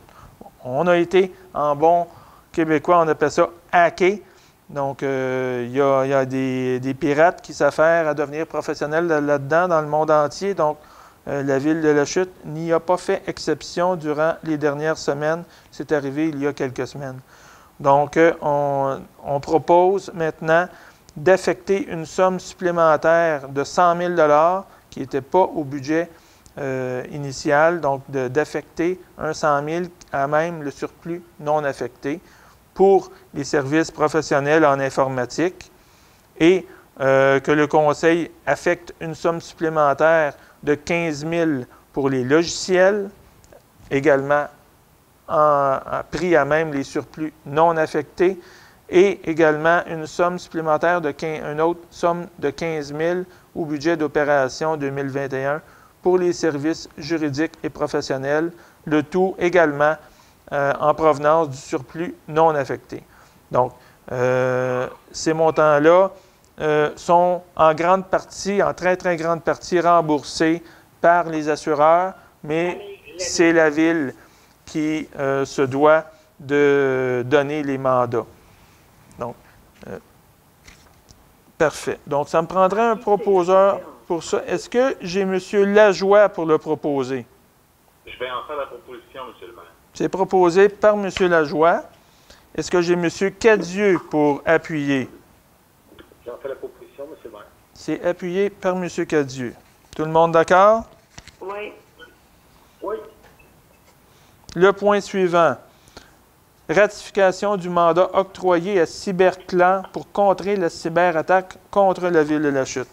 On a été, en bon québécois, on appelle ça « hacké ». Donc, il y a des pirates qui s'affairent à devenir professionnels là-dedans dans le monde entier. Donc, la Ville de la Chute n'y a pas fait exception durant les dernières semaines. C'est arrivé il y a quelques semaines. Donc, on propose maintenant d'affecter une somme supplémentaire de 100 000 $ qui n'était pas au budget initial, donc d'affecter un 100 000 à même le surplus non affecté pour les services professionnels en informatique et que le Conseil affecte une somme supplémentaire de 15 000 pour les logiciels, également pris à même les surplus non affectés, et également une somme supplémentaire une autre somme de 15 000 au budget d'opération 2021 pour les services juridiques et professionnels, le tout également en provenance du surplus non affecté. Donc, ces montants-là sont en grande partie, en très, très grande partie remboursés par les assureurs, mais c'est la Ville qui se doit de donner les mandats. Donc, parfait. Donc, ça me prendrait un proposeur pour ça. Est-ce que j'ai M. Lajoie pour le proposer? Je vais en faire la proposition, M. le maire. C'est proposé par M. Lajoie. Est-ce que j'ai M. Cadieux pour appuyer? J'en fais la proposition, M. le maire. C'est appuyé par M. Cadieux. Tout le monde d'accord? Oui. Oui. Le point suivant. Ratification du mandat octroyé à Cyberclan pour contrer la cyberattaque contre la ville de La Chute.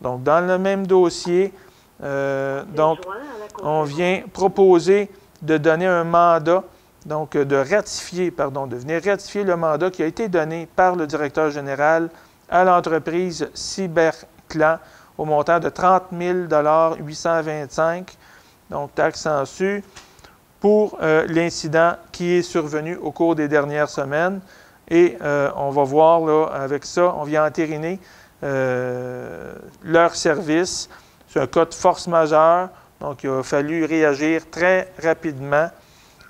Donc, dans le même dossier, on vient proposer de donner un mandat, donc de venir ratifier le mandat qui a été donné par le directeur général à l'entreprise Cyberclan au montant de 30 825, donc taxe en su, pour l'incident qui est survenu au cours des dernières semaines. Et on va voir, là, avec ça, on vient entériner leur service. C'est un cas de force majeure, donc il a fallu réagir très rapidement.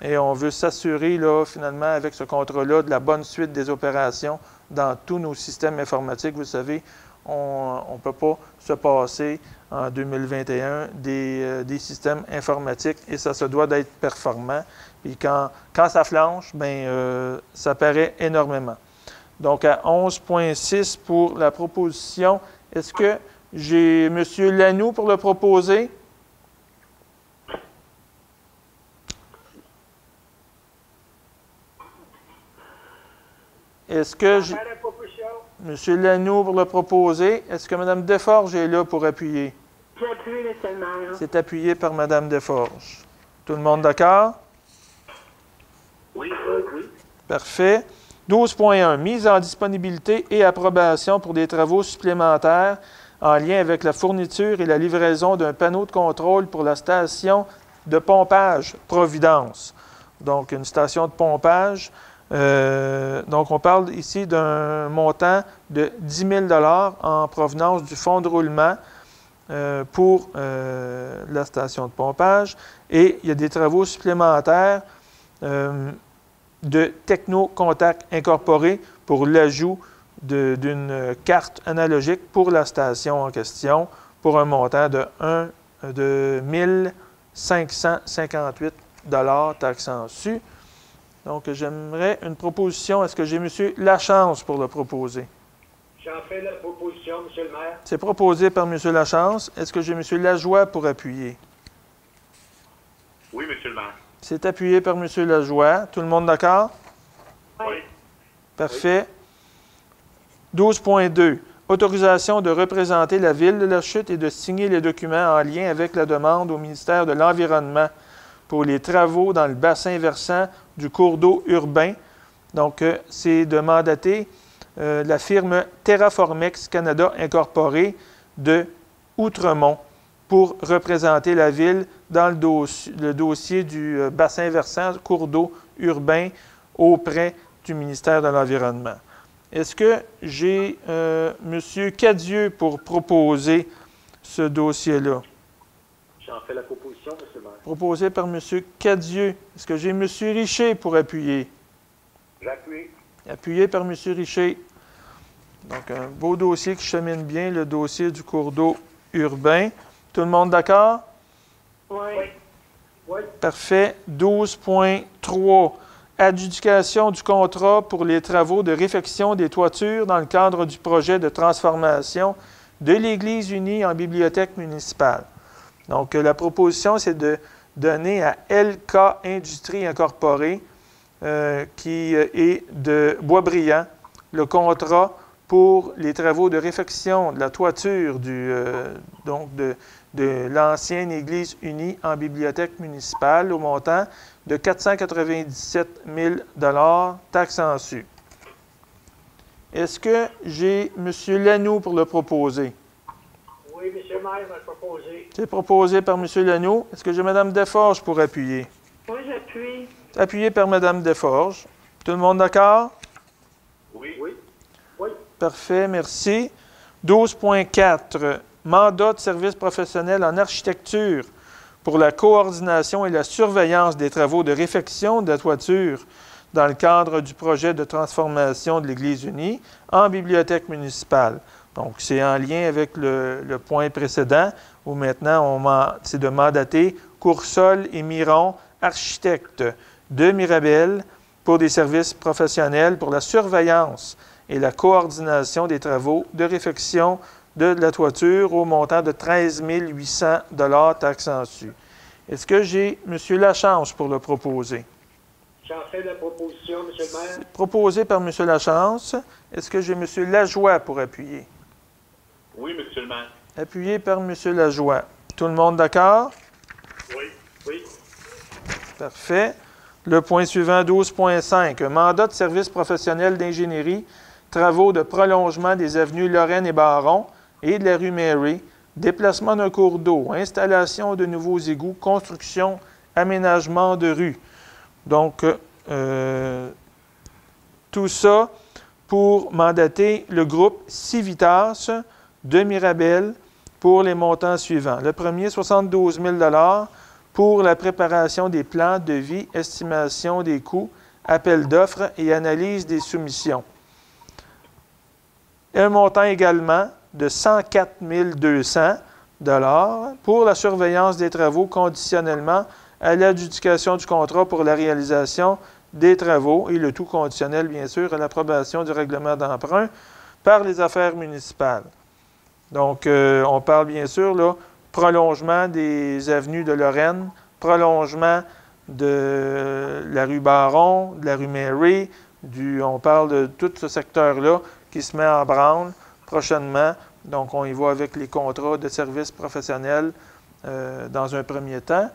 Et on veut s'assurer, là, finalement, avec ce contrat-là, de la bonne suite des opérations dans tous nos systèmes informatiques. Vous savez, on ne peut pas se passer en 2021 des systèmes informatiques et ça se doit d'être performant. Et quand ça flanche, bien, ça paraît énormément. Donc, à 11,6 pour la proposition. Est-ce que j'ai M. Lanoux pour le proposer? Est-ce que j'ai... M. Lanoux pour le proposer. Est-ce que Mme Desforges est là pour appuyer? J'appuie, M. le maire. C'est appuyé par Mme Desforges. Tout le monde d'accord? Oui. Parfait. 12.1. Mise en disponibilité et approbation pour des travaux supplémentaires en lien avec la fourniture et la livraison d'un panneau de contrôle pour la station de pompage Providence. Donc, une station de pompage. Donc, on parle ici d'un montant de 10 000 $ en provenance du fonds de roulement pour la station de pompage. Et il y a des travaux supplémentaires de Techno-Contact Incorporé pour l'ajout d'une carte analogique pour la station en question pour un montant de 1 558 $ taxe en su. Donc, j'aimerais une proposition. Est-ce que j'ai M. Lachance pour le proposer? J'en fais la proposition, M. le maire. C'est proposé par M. Lachance. Est-ce que j'ai M. Lajoie pour appuyer? Oui, monsieur le maire. C'est appuyé par M. Lajoie. Tout le monde d'accord? Oui. Parfait. 12.2. Autorisation de représenter la ville de La Chute et de signer les documents en lien avec la demande au ministère de l'Environnement pour les travaux dans le bassin versant du cours d'eau urbain. Donc, c'est de mandater la firme Terraformex Canada Incorporée de Outremont pour représenter la ville dans le dossier du bassin versant cours d'eau urbain auprès du ministère de l'Environnement. Est-ce que j'ai M. Cadieux pour proposer ce dossier-là? J'en fais la proposition, M. le maire. Proposé par M. Cadieux. Est-ce que j'ai M. Richer pour appuyer? J'appuie. Appuyé par M. Richer. Donc, un beau dossier qui chemine bien, le dossier du cours d'eau urbain. Tout le monde d'accord? Oui. Parfait. 12.3. Adjudication du contrat pour les travaux de réfection des toitures dans le cadre du projet de transformation de l'Église unie en bibliothèque municipale. Donc, la proposition, c'est de donner à LK Industries Incorporée, qui est de Boisbriand, le contrat pour les travaux de réfection de la toiture de l'ancienne Église unie en bibliothèque municipale au montant de 497 000 $, taxe en su. Est-ce que j'ai M. Lanoux pour le proposer? Oui, M. le maire va le proposer. C'est proposé par M. Lanoux. Est-ce que j'ai Mme Desforges pour appuyer? Oui, j'appuie. Appuyé par Mme Desforges. Tout le monde d'accord? Oui. Parfait, merci. 12.4. Mandat de service professionnel en architecture pour la coordination et la surveillance des travaux de réfection de la toiture dans le cadre du projet de transformation de l'Église unie en bibliothèque municipale. Donc, c'est en lien avec le point précédent où maintenant, c'est de mandater Coursol et Miron, architectes de Mirabel, pour des services professionnels pour la surveillance et la coordination des travaux de réfection de la toiture au montant de 13 800 $ taxes en su. Est-ce que j'ai M. Lachance pour le proposer? J'en fais la proposition, M. le maire. C'est proposé par M. Lachance. Est-ce que j'ai M. Lajoie pour appuyer? Oui, monsieur le maire. Appuyé par M. Lajoie. Tout le monde d'accord? Oui. Oui. Parfait. Le point suivant, 12.5. Un mandat de service professionnel d'ingénierie, travaux de prolongement des avenues Lorraine et Baron et de la rue Mary, déplacement d'un cours d'eau, installation de nouveaux égouts, construction, aménagement de rue. Donc, tout ça pour mandater le groupe Civitas de Mirabel pour les montants suivants. Le premier, 72 000 $ pour la préparation des plans de vie, estimation des coûts, appel d'offres et analyse des soumissions. Un montant également de 104 200 $ pour la surveillance des travaux conditionnellement à l'adjudication du contrat pour la réalisation des travaux et le tout conditionnel, bien sûr, à l'approbation du règlement d'emprunt par les affaires municipales. Donc, on parle bien sûr, là, prolongement des avenues de Lorraine, prolongement de la rue Baron, de la rue Mary, on parle de tout ce secteur-là qui se met en branle prochainement. Donc, on y va avec les contrats de services professionnels dans un premier temps.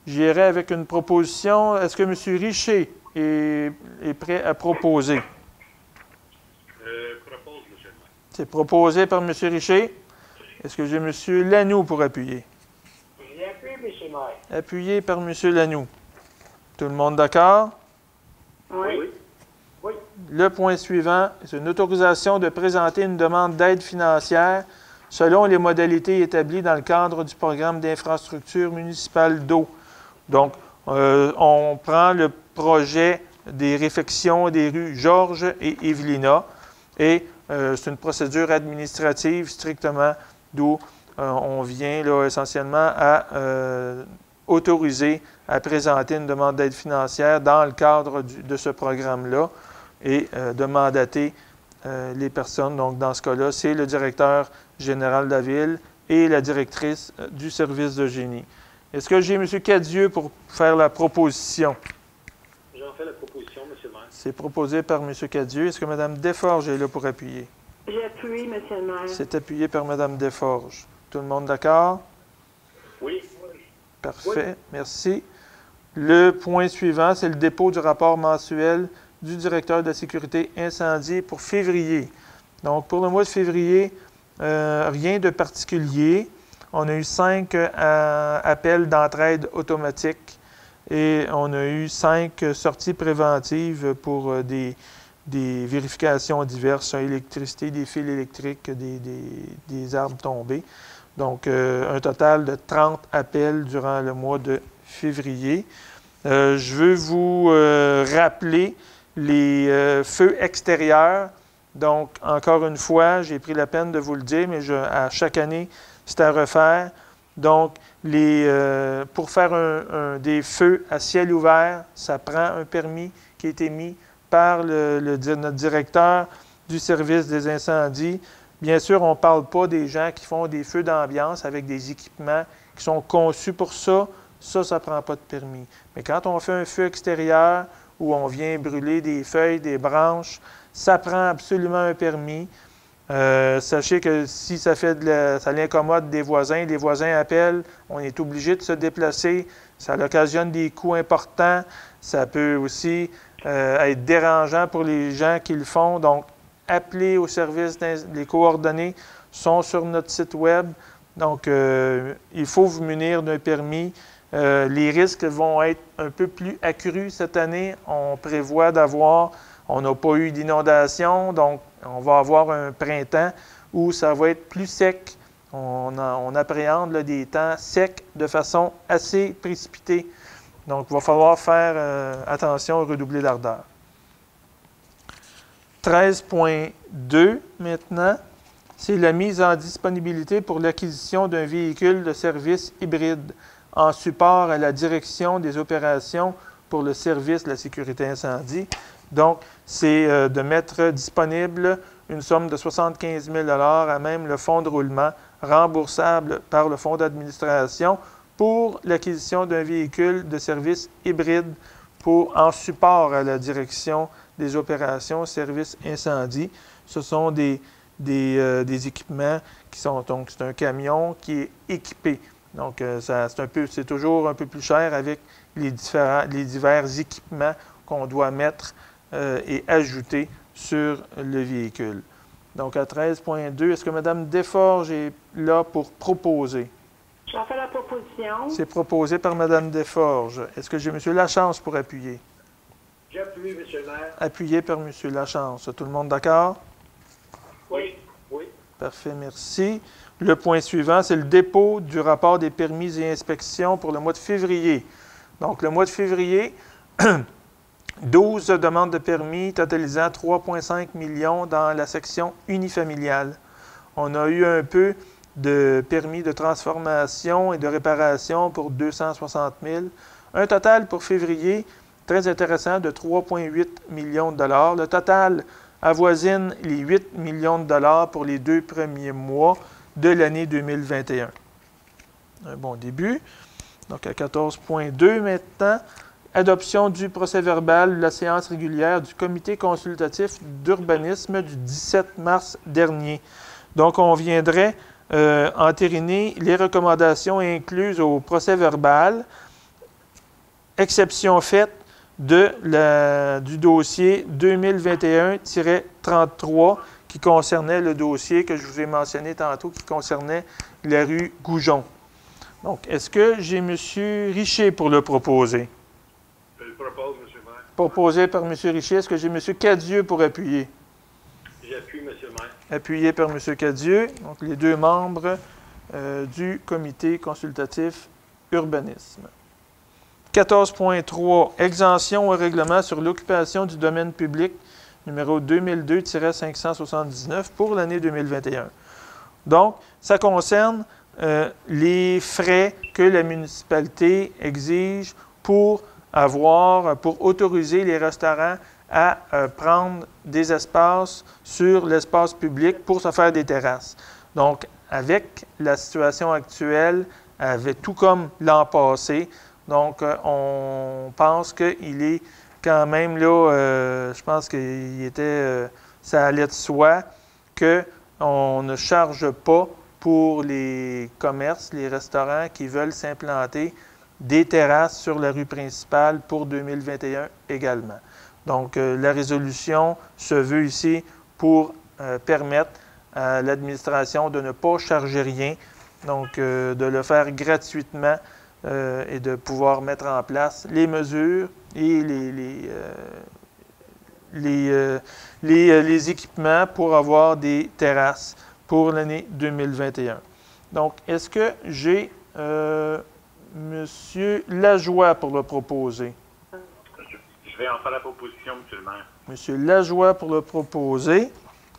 J'irai avec une proposition. Est-ce que M. Richer est prêt à proposer? Propose, monsieur le maire. C'est proposé par M. Richer. Est-ce que j'ai M. Lanoux pour appuyer? J'y appuie, M. le maire. Appuyé par M. Lanoux. Tout le monde d'accord? Oui. Oui. Le point suivant, c'est une autorisation de présenter une demande d'aide financière selon les modalités établies dans le cadre du programme d'infrastructure municipale d'eau. Donc, on prend le projet des réfections des rues Georges et Evelina et c'est une procédure administrative strictement d'où on vient là, essentiellement à autoriser à présenter une demande d'aide financière dans le cadre de ce programme-là et de mandater les personnes. Donc, dans ce cas-là, c'est le directeur général de la ville et la directrice du service de génie. Est-ce que j'ai M. Cadieux pour faire la proposition? J'en fais la proposition, M. le maire. C'est proposé par M. Cadieux. Est-ce que Mme Desforges est là pour appuyer? J'appuie, M. le maire. C'est appuyé par Mme Desforges. Tout le monde d'accord? Oui. Parfait. Merci. Le point suivant, c'est le dépôt du rapport mensuel du directeur de la sécurité incendie pour février. Donc, pour le mois de février, rien de particulier. On a eu 5 appels d'entraide automatique et on a eu 5 sorties préventives pour des vérifications diverses, électricité, des fils électriques, des arbres tombés. Donc, un total de 30 appels durant le mois de février. Je veux vous rappeler les feux extérieurs. Donc, encore une fois, j'ai pris la peine de vous le dire, mais à chaque année, c'est à refaire. Donc, pour faire des feux à ciel ouvert, ça prend un permis qui a été mis par notre directeur du service des incendies. Bien sûr, on ne parle pas des gens qui font des feux d'ambiance avec des équipements qui sont conçus pour ça. Ça ne prend pas de permis. Mais quand on fait un feu extérieur où on vient brûler des feuilles, des branches, ça prend absolument un permis. Sachez que si ça l'incommode des voisins, les voisins appellent, on est obligé de se déplacer. Ça occasionne des coûts importants. Ça peut aussi être dérangeant pour les gens qui le font. Donc, appelez au service, les coordonnées sont sur notre site web. Donc, il faut vous munir d'un permis. Les risques vont être un peu plus accrus cette année. On prévoit on n'a pas eu d'inondation, donc on va avoir un printemps où ça va être plus sec. On appréhende là, des temps secs de façon assez précipitée. Donc, il va falloir faire attention, redoubler d'ardeur. 13.2 maintenant, c'est la mise en disponibilité pour l'acquisition d'un véhicule de service hybride en support à la direction des opérations pour le service de la sécurité incendie. Donc, c'est de mettre disponible une somme de 75 000 à même le fonds de roulement remboursable par le fonds d'administration pour l'acquisition d'un véhicule de service hybride en support à la direction des opérations services incendie. Ce sont des équipements qui sont, donc c'est un camion qui est équipé. Donc, c'est toujours un peu plus cher avec les divers équipements qu'on doit mettre et ajouter sur le véhicule. Donc, à 13.2, est-ce que Mme Desforges est là pour proposer? J'en fais la proposition. C'est proposé par Mme Desforges. Est-ce que j'ai M. Lachance pour appuyer? J'appuie, M. le maire. Appuyé par M. Lachance. Tout le monde d'accord? Oui. Oui. Parfait, merci. Le point suivant, c'est le dépôt du rapport des permis et inspections pour le mois de février. Donc, le mois de février, 12 demandes de permis totalisant 3,5 millions dans la section unifamiliale. On a eu un peu de permis de transformation et de réparation pour 260 000. Un total pour février, très intéressant, de 3,8 millions de dollars. Le total avoisine les 8 millions de dollars pour les 2 premiers mois de l'année 2021. Un bon début. Donc, à 14.2 maintenant, adoption du procès-verbal de la séance régulière du comité consultatif d'urbanisme du 17 mars dernier. Donc, on viendrait entériner les recommandations incluses au procès-verbal, exception faite du dossier 2021-33 qui concernait le dossier que je vous ai mentionné tantôt, qui concernait la rue Goujon. Donc, est-ce que j'ai M. Richer pour le proposer? Je le propose, M. le maire. Proposé par M. Richer. Est-ce que j'ai M. Cadieux pour appuyer? J'appuie, M. le maire. Appuyé par M. Cadieux, donc les 2 membres du comité consultatif urbanisme. 14.3, exemption au règlement sur l'occupation du domaine public, numéro 2002-579 pour l'année 2021. Donc, ça concerne les frais que la municipalité exige pour autoriser les restaurants à prendre des espaces sur l'espace public pour se faire des terrasses. Donc, avec la situation actuelle, tout comme l'an passé, donc on pense qu'il est quand même là, je pense qu'il était, ça allait de soi qu'on ne charge pas pour les commerces, les restaurants qui veulent s'implanter des terrasses sur la rue principale pour 2021 également. Donc, la résolution se veut ici pour permettre à l'administration de ne pas charger rien, donc de le faire gratuitement et de pouvoir mettre en place les mesures et les équipements pour avoir des terrasses pour l'année 2021. Donc, est-ce que j'ai M. Lajoie pour le proposer? Je vais en faire la proposition, M. le maire. M. Lajoie pour le proposer.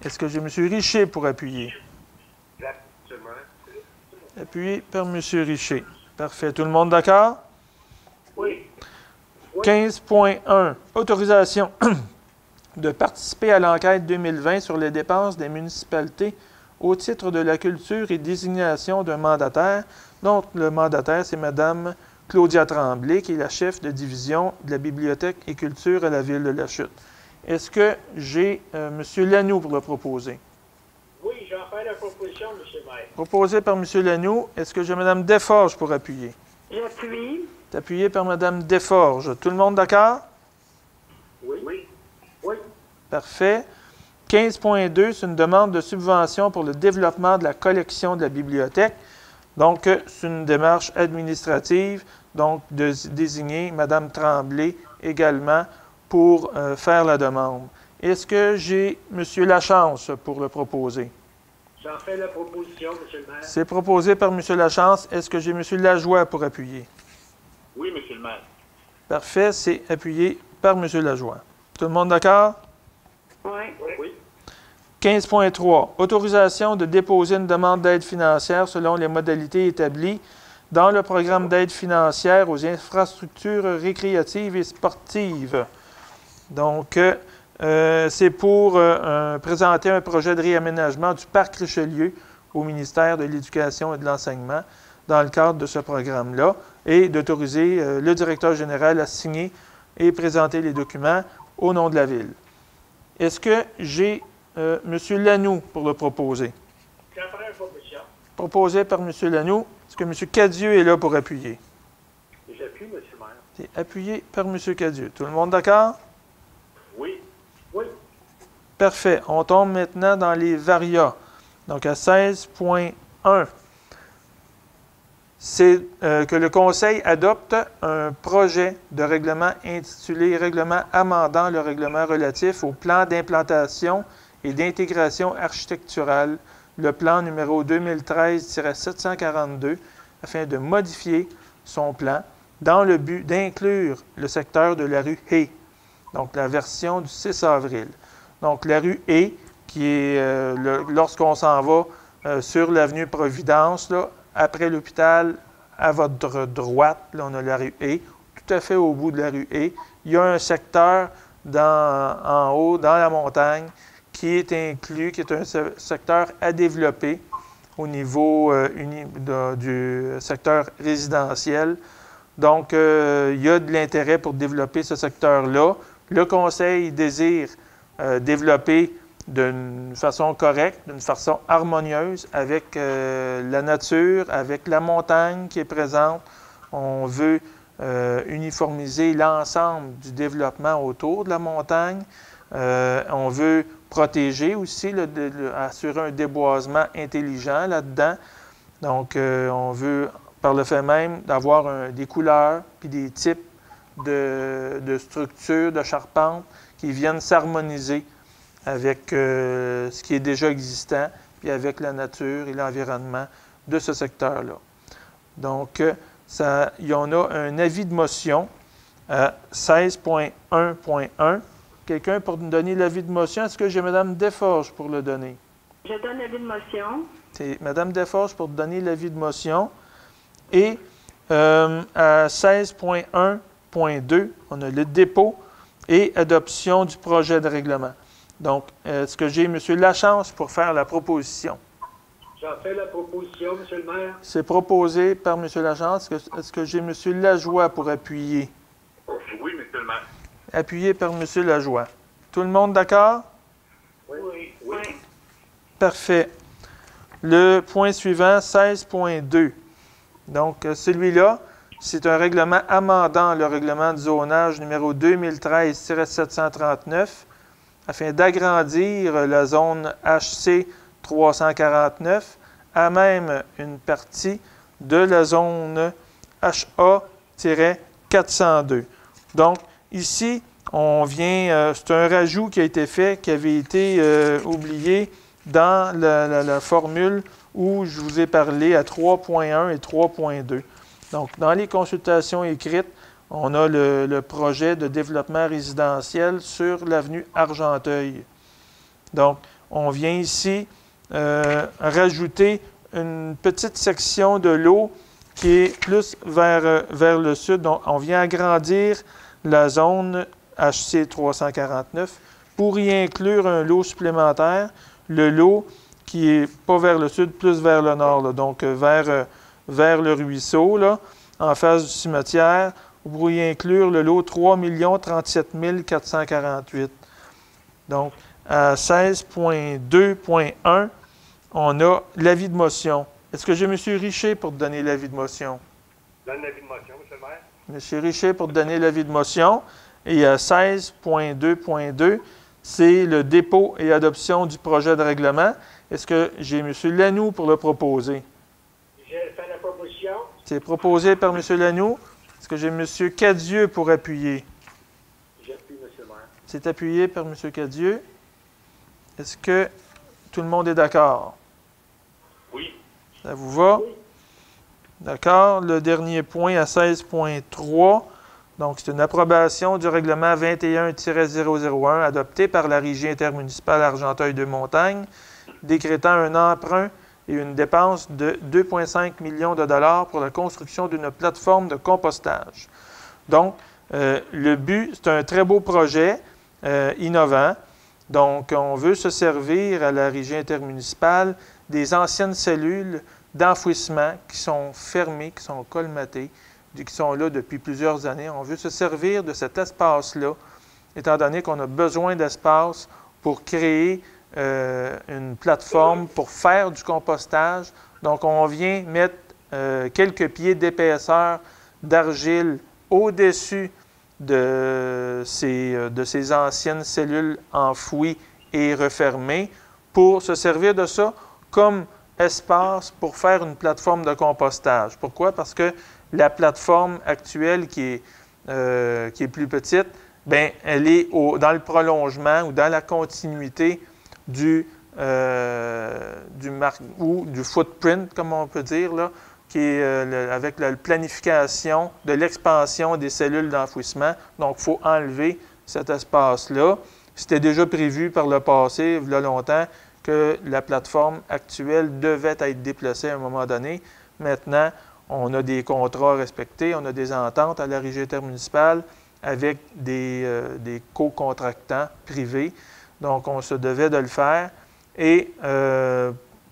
Est-ce que j'ai M. Richer pour appuyer? J'appuie, M. le maire. Appuyé par M. Richer. Parfait. Tout le monde d'accord? Oui. 15.1. Autorisation de participer à l'enquête 2020 sur les dépenses des municipalités au titre de la culture et désignation d'un mandataire. Donc, le mandataire, c'est Mme Claudia Tremblay, qui est la chef de division de la Bibliothèque et Culture à la Ville de La Chute. Est-ce que j'ai M. Lanoux pour le proposer? Oui, j'en fais la proposition, M. le maire. Proposé par M. Lanoux. Est-ce que j'ai Mme Desforges pour appuyer? J'appuie. C'est appuyé par Mme Desforges. Tout le monde d'accord? Oui. Oui. Oui. Parfait. 15.2, c'est une demande de subvention pour le développement de la collection de la bibliothèque. Donc, c'est une démarche administrative, donc de désigner Mme Tremblay également pour faire la demande. Est-ce que j'ai M. Lachance pour le proposer? J'en fais la proposition, M. le maire. C'est proposé par M. Lachance. Est-ce que j'ai M. Lajoie pour appuyer? Oui, M. le maire. Parfait, c'est appuyé par M. Lajoie. Tout le monde d'accord? Oui. Oui. 15.3. Autorisation de déposer une demande d'aide financière selon les modalités établies dans le programme d'aide financière aux infrastructures récréatives et sportives. Donc, c'est pour présenter un projet de réaménagement du parc Richelieu au ministère de l'Éducation et de l'Enseignement dans le cadre de ce programme-là et d'autoriser le directeur général à signer et présenter les documents au nom de la Ville. Est-ce que j'ai M. Lanoux pour le proposer? J'en ferai une proposition. Proposé par M. Lanoux. Est-ce que M. Cadieux est là pour appuyer? J'appuie, M. le maire. C'est appuyé par M. Cadieux. Tout le monde d'accord? Oui. Oui. Parfait. On tombe maintenant dans les varias. Donc, à 16.1, c'est que le Conseil adopte un projet de règlement intitulé « Règlement amendant le règlement relatif au plan d'implantation et d'intégration architecturale, le plan numéro 2013-742, afin de modifier son plan dans le but d'inclure le secteur de la rue Hay, donc la version du 6 avril. Donc, la rue Hay, qui est, lorsqu'on s'en va sur l'avenue Providence, là, après l'hôpital, à votre droite, là, on a la rue Hay, tout à fait au bout de la rue Hay. Il y a un secteur en haut, dans la montagne, qui est inclus, qui est un secteur à développer au niveau du secteur résidentiel. Donc, il y a de l'intérêt pour développer ce secteur-là. Le Conseil désire développer d'une façon correcte, d'une façon harmonieuse avec la nature, avec la montagne qui est présente. On veut uniformiser l'ensemble du développement autour de la montagne. On veut protéger aussi, assurer un déboisement intelligent là-dedans. Donc, on veut, par le fait même, d'avoir des couleurs puis des types de structures, de charpentes qui viennent s'harmoniser avec ce qui est déjà existant, puis avec la nature et l'environnement de ce secteur-là. Donc, il y en a un avis de motion à 16.1.1. Quelqu'un pour nous donner l'avis de motion? Est-ce que j'ai Mme Desforges pour le donner? Je donne l'avis de motion. C'est Mme Desforges pour donner l'avis de motion. Et à 16.1.2, on a le dépôt et adoption du projet de règlement. Donc, est-ce que j'ai M. Lachance pour faire la proposition? J'en fais la proposition, M. le maire. C'est proposé par M. Lachance. Est-ce que j'ai M. Lajoie pour appuyer? Oui, M. le maire. Appuyé par M. Lajoie. Tout le monde d'accord? Oui. Oui. Parfait. Le point suivant, 16.2. Donc, celui-là, c'est un règlement amendant le règlement de zonage numéro 2013-739 afin d'agrandir la zone HC 349 à même une partie de la zone HA-402. Donc, ici, on vient, c'est un rajout qui a été fait, qui avait été oublié dans la formule où je vous ai parlé à 3.1 et 3.2. Donc, dans les consultations écrites, on a le projet de développement résidentiel sur l'avenue Argenteuil. Donc, on vient ici rajouter une petite section de l'eau qui est plus vers le sud. Donc, on vient agrandir la zone HC 349 pour y inclure un lot supplémentaire, le lot qui est pas vers le sud, plus vers le nord, là, donc vers le ruisseau, là, en face du cimetière, pour y inclure le lot 3 037 448. Donc, à 16.2.1, on a l'avis de motion. Est-ce que j'ai M. Richer pour donner l'avis de motion? Donne l'avis de motion, M. le maire. M. Richer pour donner l'avis de motion. Et à 16.2.2, c'est le dépôt et adoption du projet de règlement. Est-ce que j'ai M. Lanoux pour le proposer? J'ai fait la proposition. C'est proposé par M. Lanoux. Est-ce que j'ai M. Cadieux pour appuyer? J'appuie, M. le maire. C'est appuyé par M. Cadieux. Est-ce que tout le monde est d'accord? Oui. Ça vous va? Oui. D'accord. Le dernier point à 16.3. Donc, c'est une approbation du règlement 21-001 adopté par la Régie intermunicipale Argenteuil-de-Montagne, décrétant un emprunt et une dépense de 2,5 millions de dollars pour la construction d'une plateforme de compostage. Donc, le but, c'est un très beau projet. innovant. Donc, on veut se servir à la régie intermunicipale des anciennes cellules d'enfouissement qui sont fermées, qui sont colmatées, qui sont là depuis plusieurs années. On veut se servir de cet espace-là, étant donné qu'on a besoin d'espace pour créer une plateforme pour faire du compostage. Donc, on vient mettre quelques pieds d'épaisseur d'argile au-dessus de ces anciennes cellules enfouies et refermées pour se servir de ça comme espace pour faire une plateforme de compostage. Pourquoi? Parce que la plateforme actuelle qui est plus petite, bien, elle est dans le prolongement ou dans la continuité du footprint, comme on peut dire, là, qui est avec la planification de l'expansion des cellules d'enfouissement. Donc, il faut enlever cet espace-là. C'était déjà prévu par le passé, il y a longtemps, que la plateforme actuelle devait être déplacée à un moment donné. Maintenant, on a des contrats respectés, on a des ententes à la régie intermunicipale avec des co-contractants privés. Donc, on se devait de le faire. Et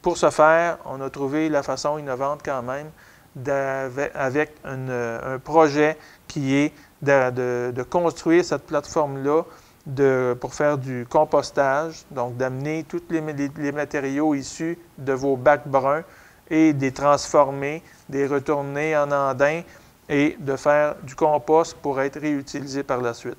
pour ce faire, on a trouvé la façon innovante quand même avec un projet qui est de construire cette plateforme-là pour faire du compostage, donc d'amener tous les matériaux issus de vos bacs bruns et de les transformer, de les retourner en andin et de faire du compost pour être réutilisé par la suite.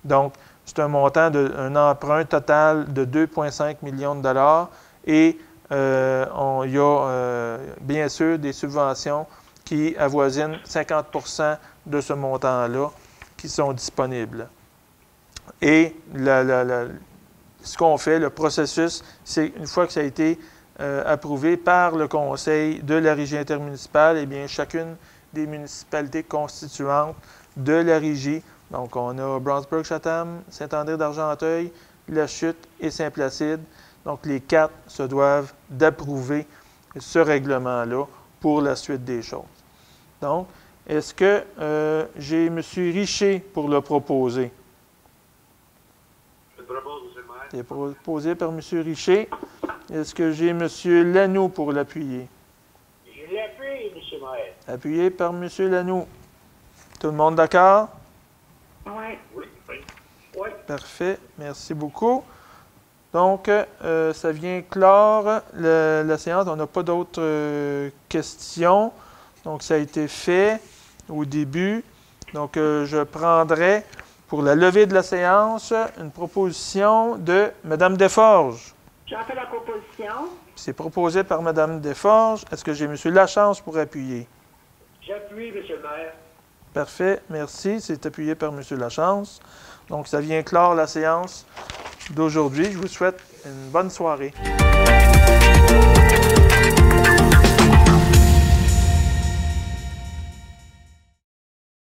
Donc, c'est un montant un emprunt total de 2,5 millions de dollars et il y a bien sûr des subventions qui avoisinent 50 % de ce montant-là qui sont disponibles. Et ce qu'on fait, le processus, c'est une fois que ça a été approuvé par le conseil de la régie intermunicipale, eh bien, chacune des municipalités constituantes de la régie, donc on a Brownsburg-Chatham, Saint-André d'Argenteuil, La Chute et Saint-Placide. Donc les 4 se doivent d'approuver ce règlement-là pour la suite des choses. Donc, est-ce que j'ai M. Richer pour le proposer? Je le propose, M. le maire. C'est proposé par M. Richer. Est-ce que j'ai M. Lanoux pour l'appuyer? Je l'appuie, M. le maire. Appuyé par M. Lanoux. Tout le monde d'accord? Oui. Oui. Oui. Parfait. Merci beaucoup. Donc, ça vient clore la séance. On n'a pas d'autres questions. Donc, ça a été fait au début. Donc, je prendrai pour la levée de la séance une proposition de Mme Desforges. J'en fais la proposition. C'est proposé par Mme Desforges. Est-ce que j'ai M. Lachance pour appuyer? J'appuie, M. le maire. Parfait. Merci. C'est appuyé par M. Lachance. Donc, ça vient clore la séance d'aujourd'hui. Je vous souhaite une bonne soirée.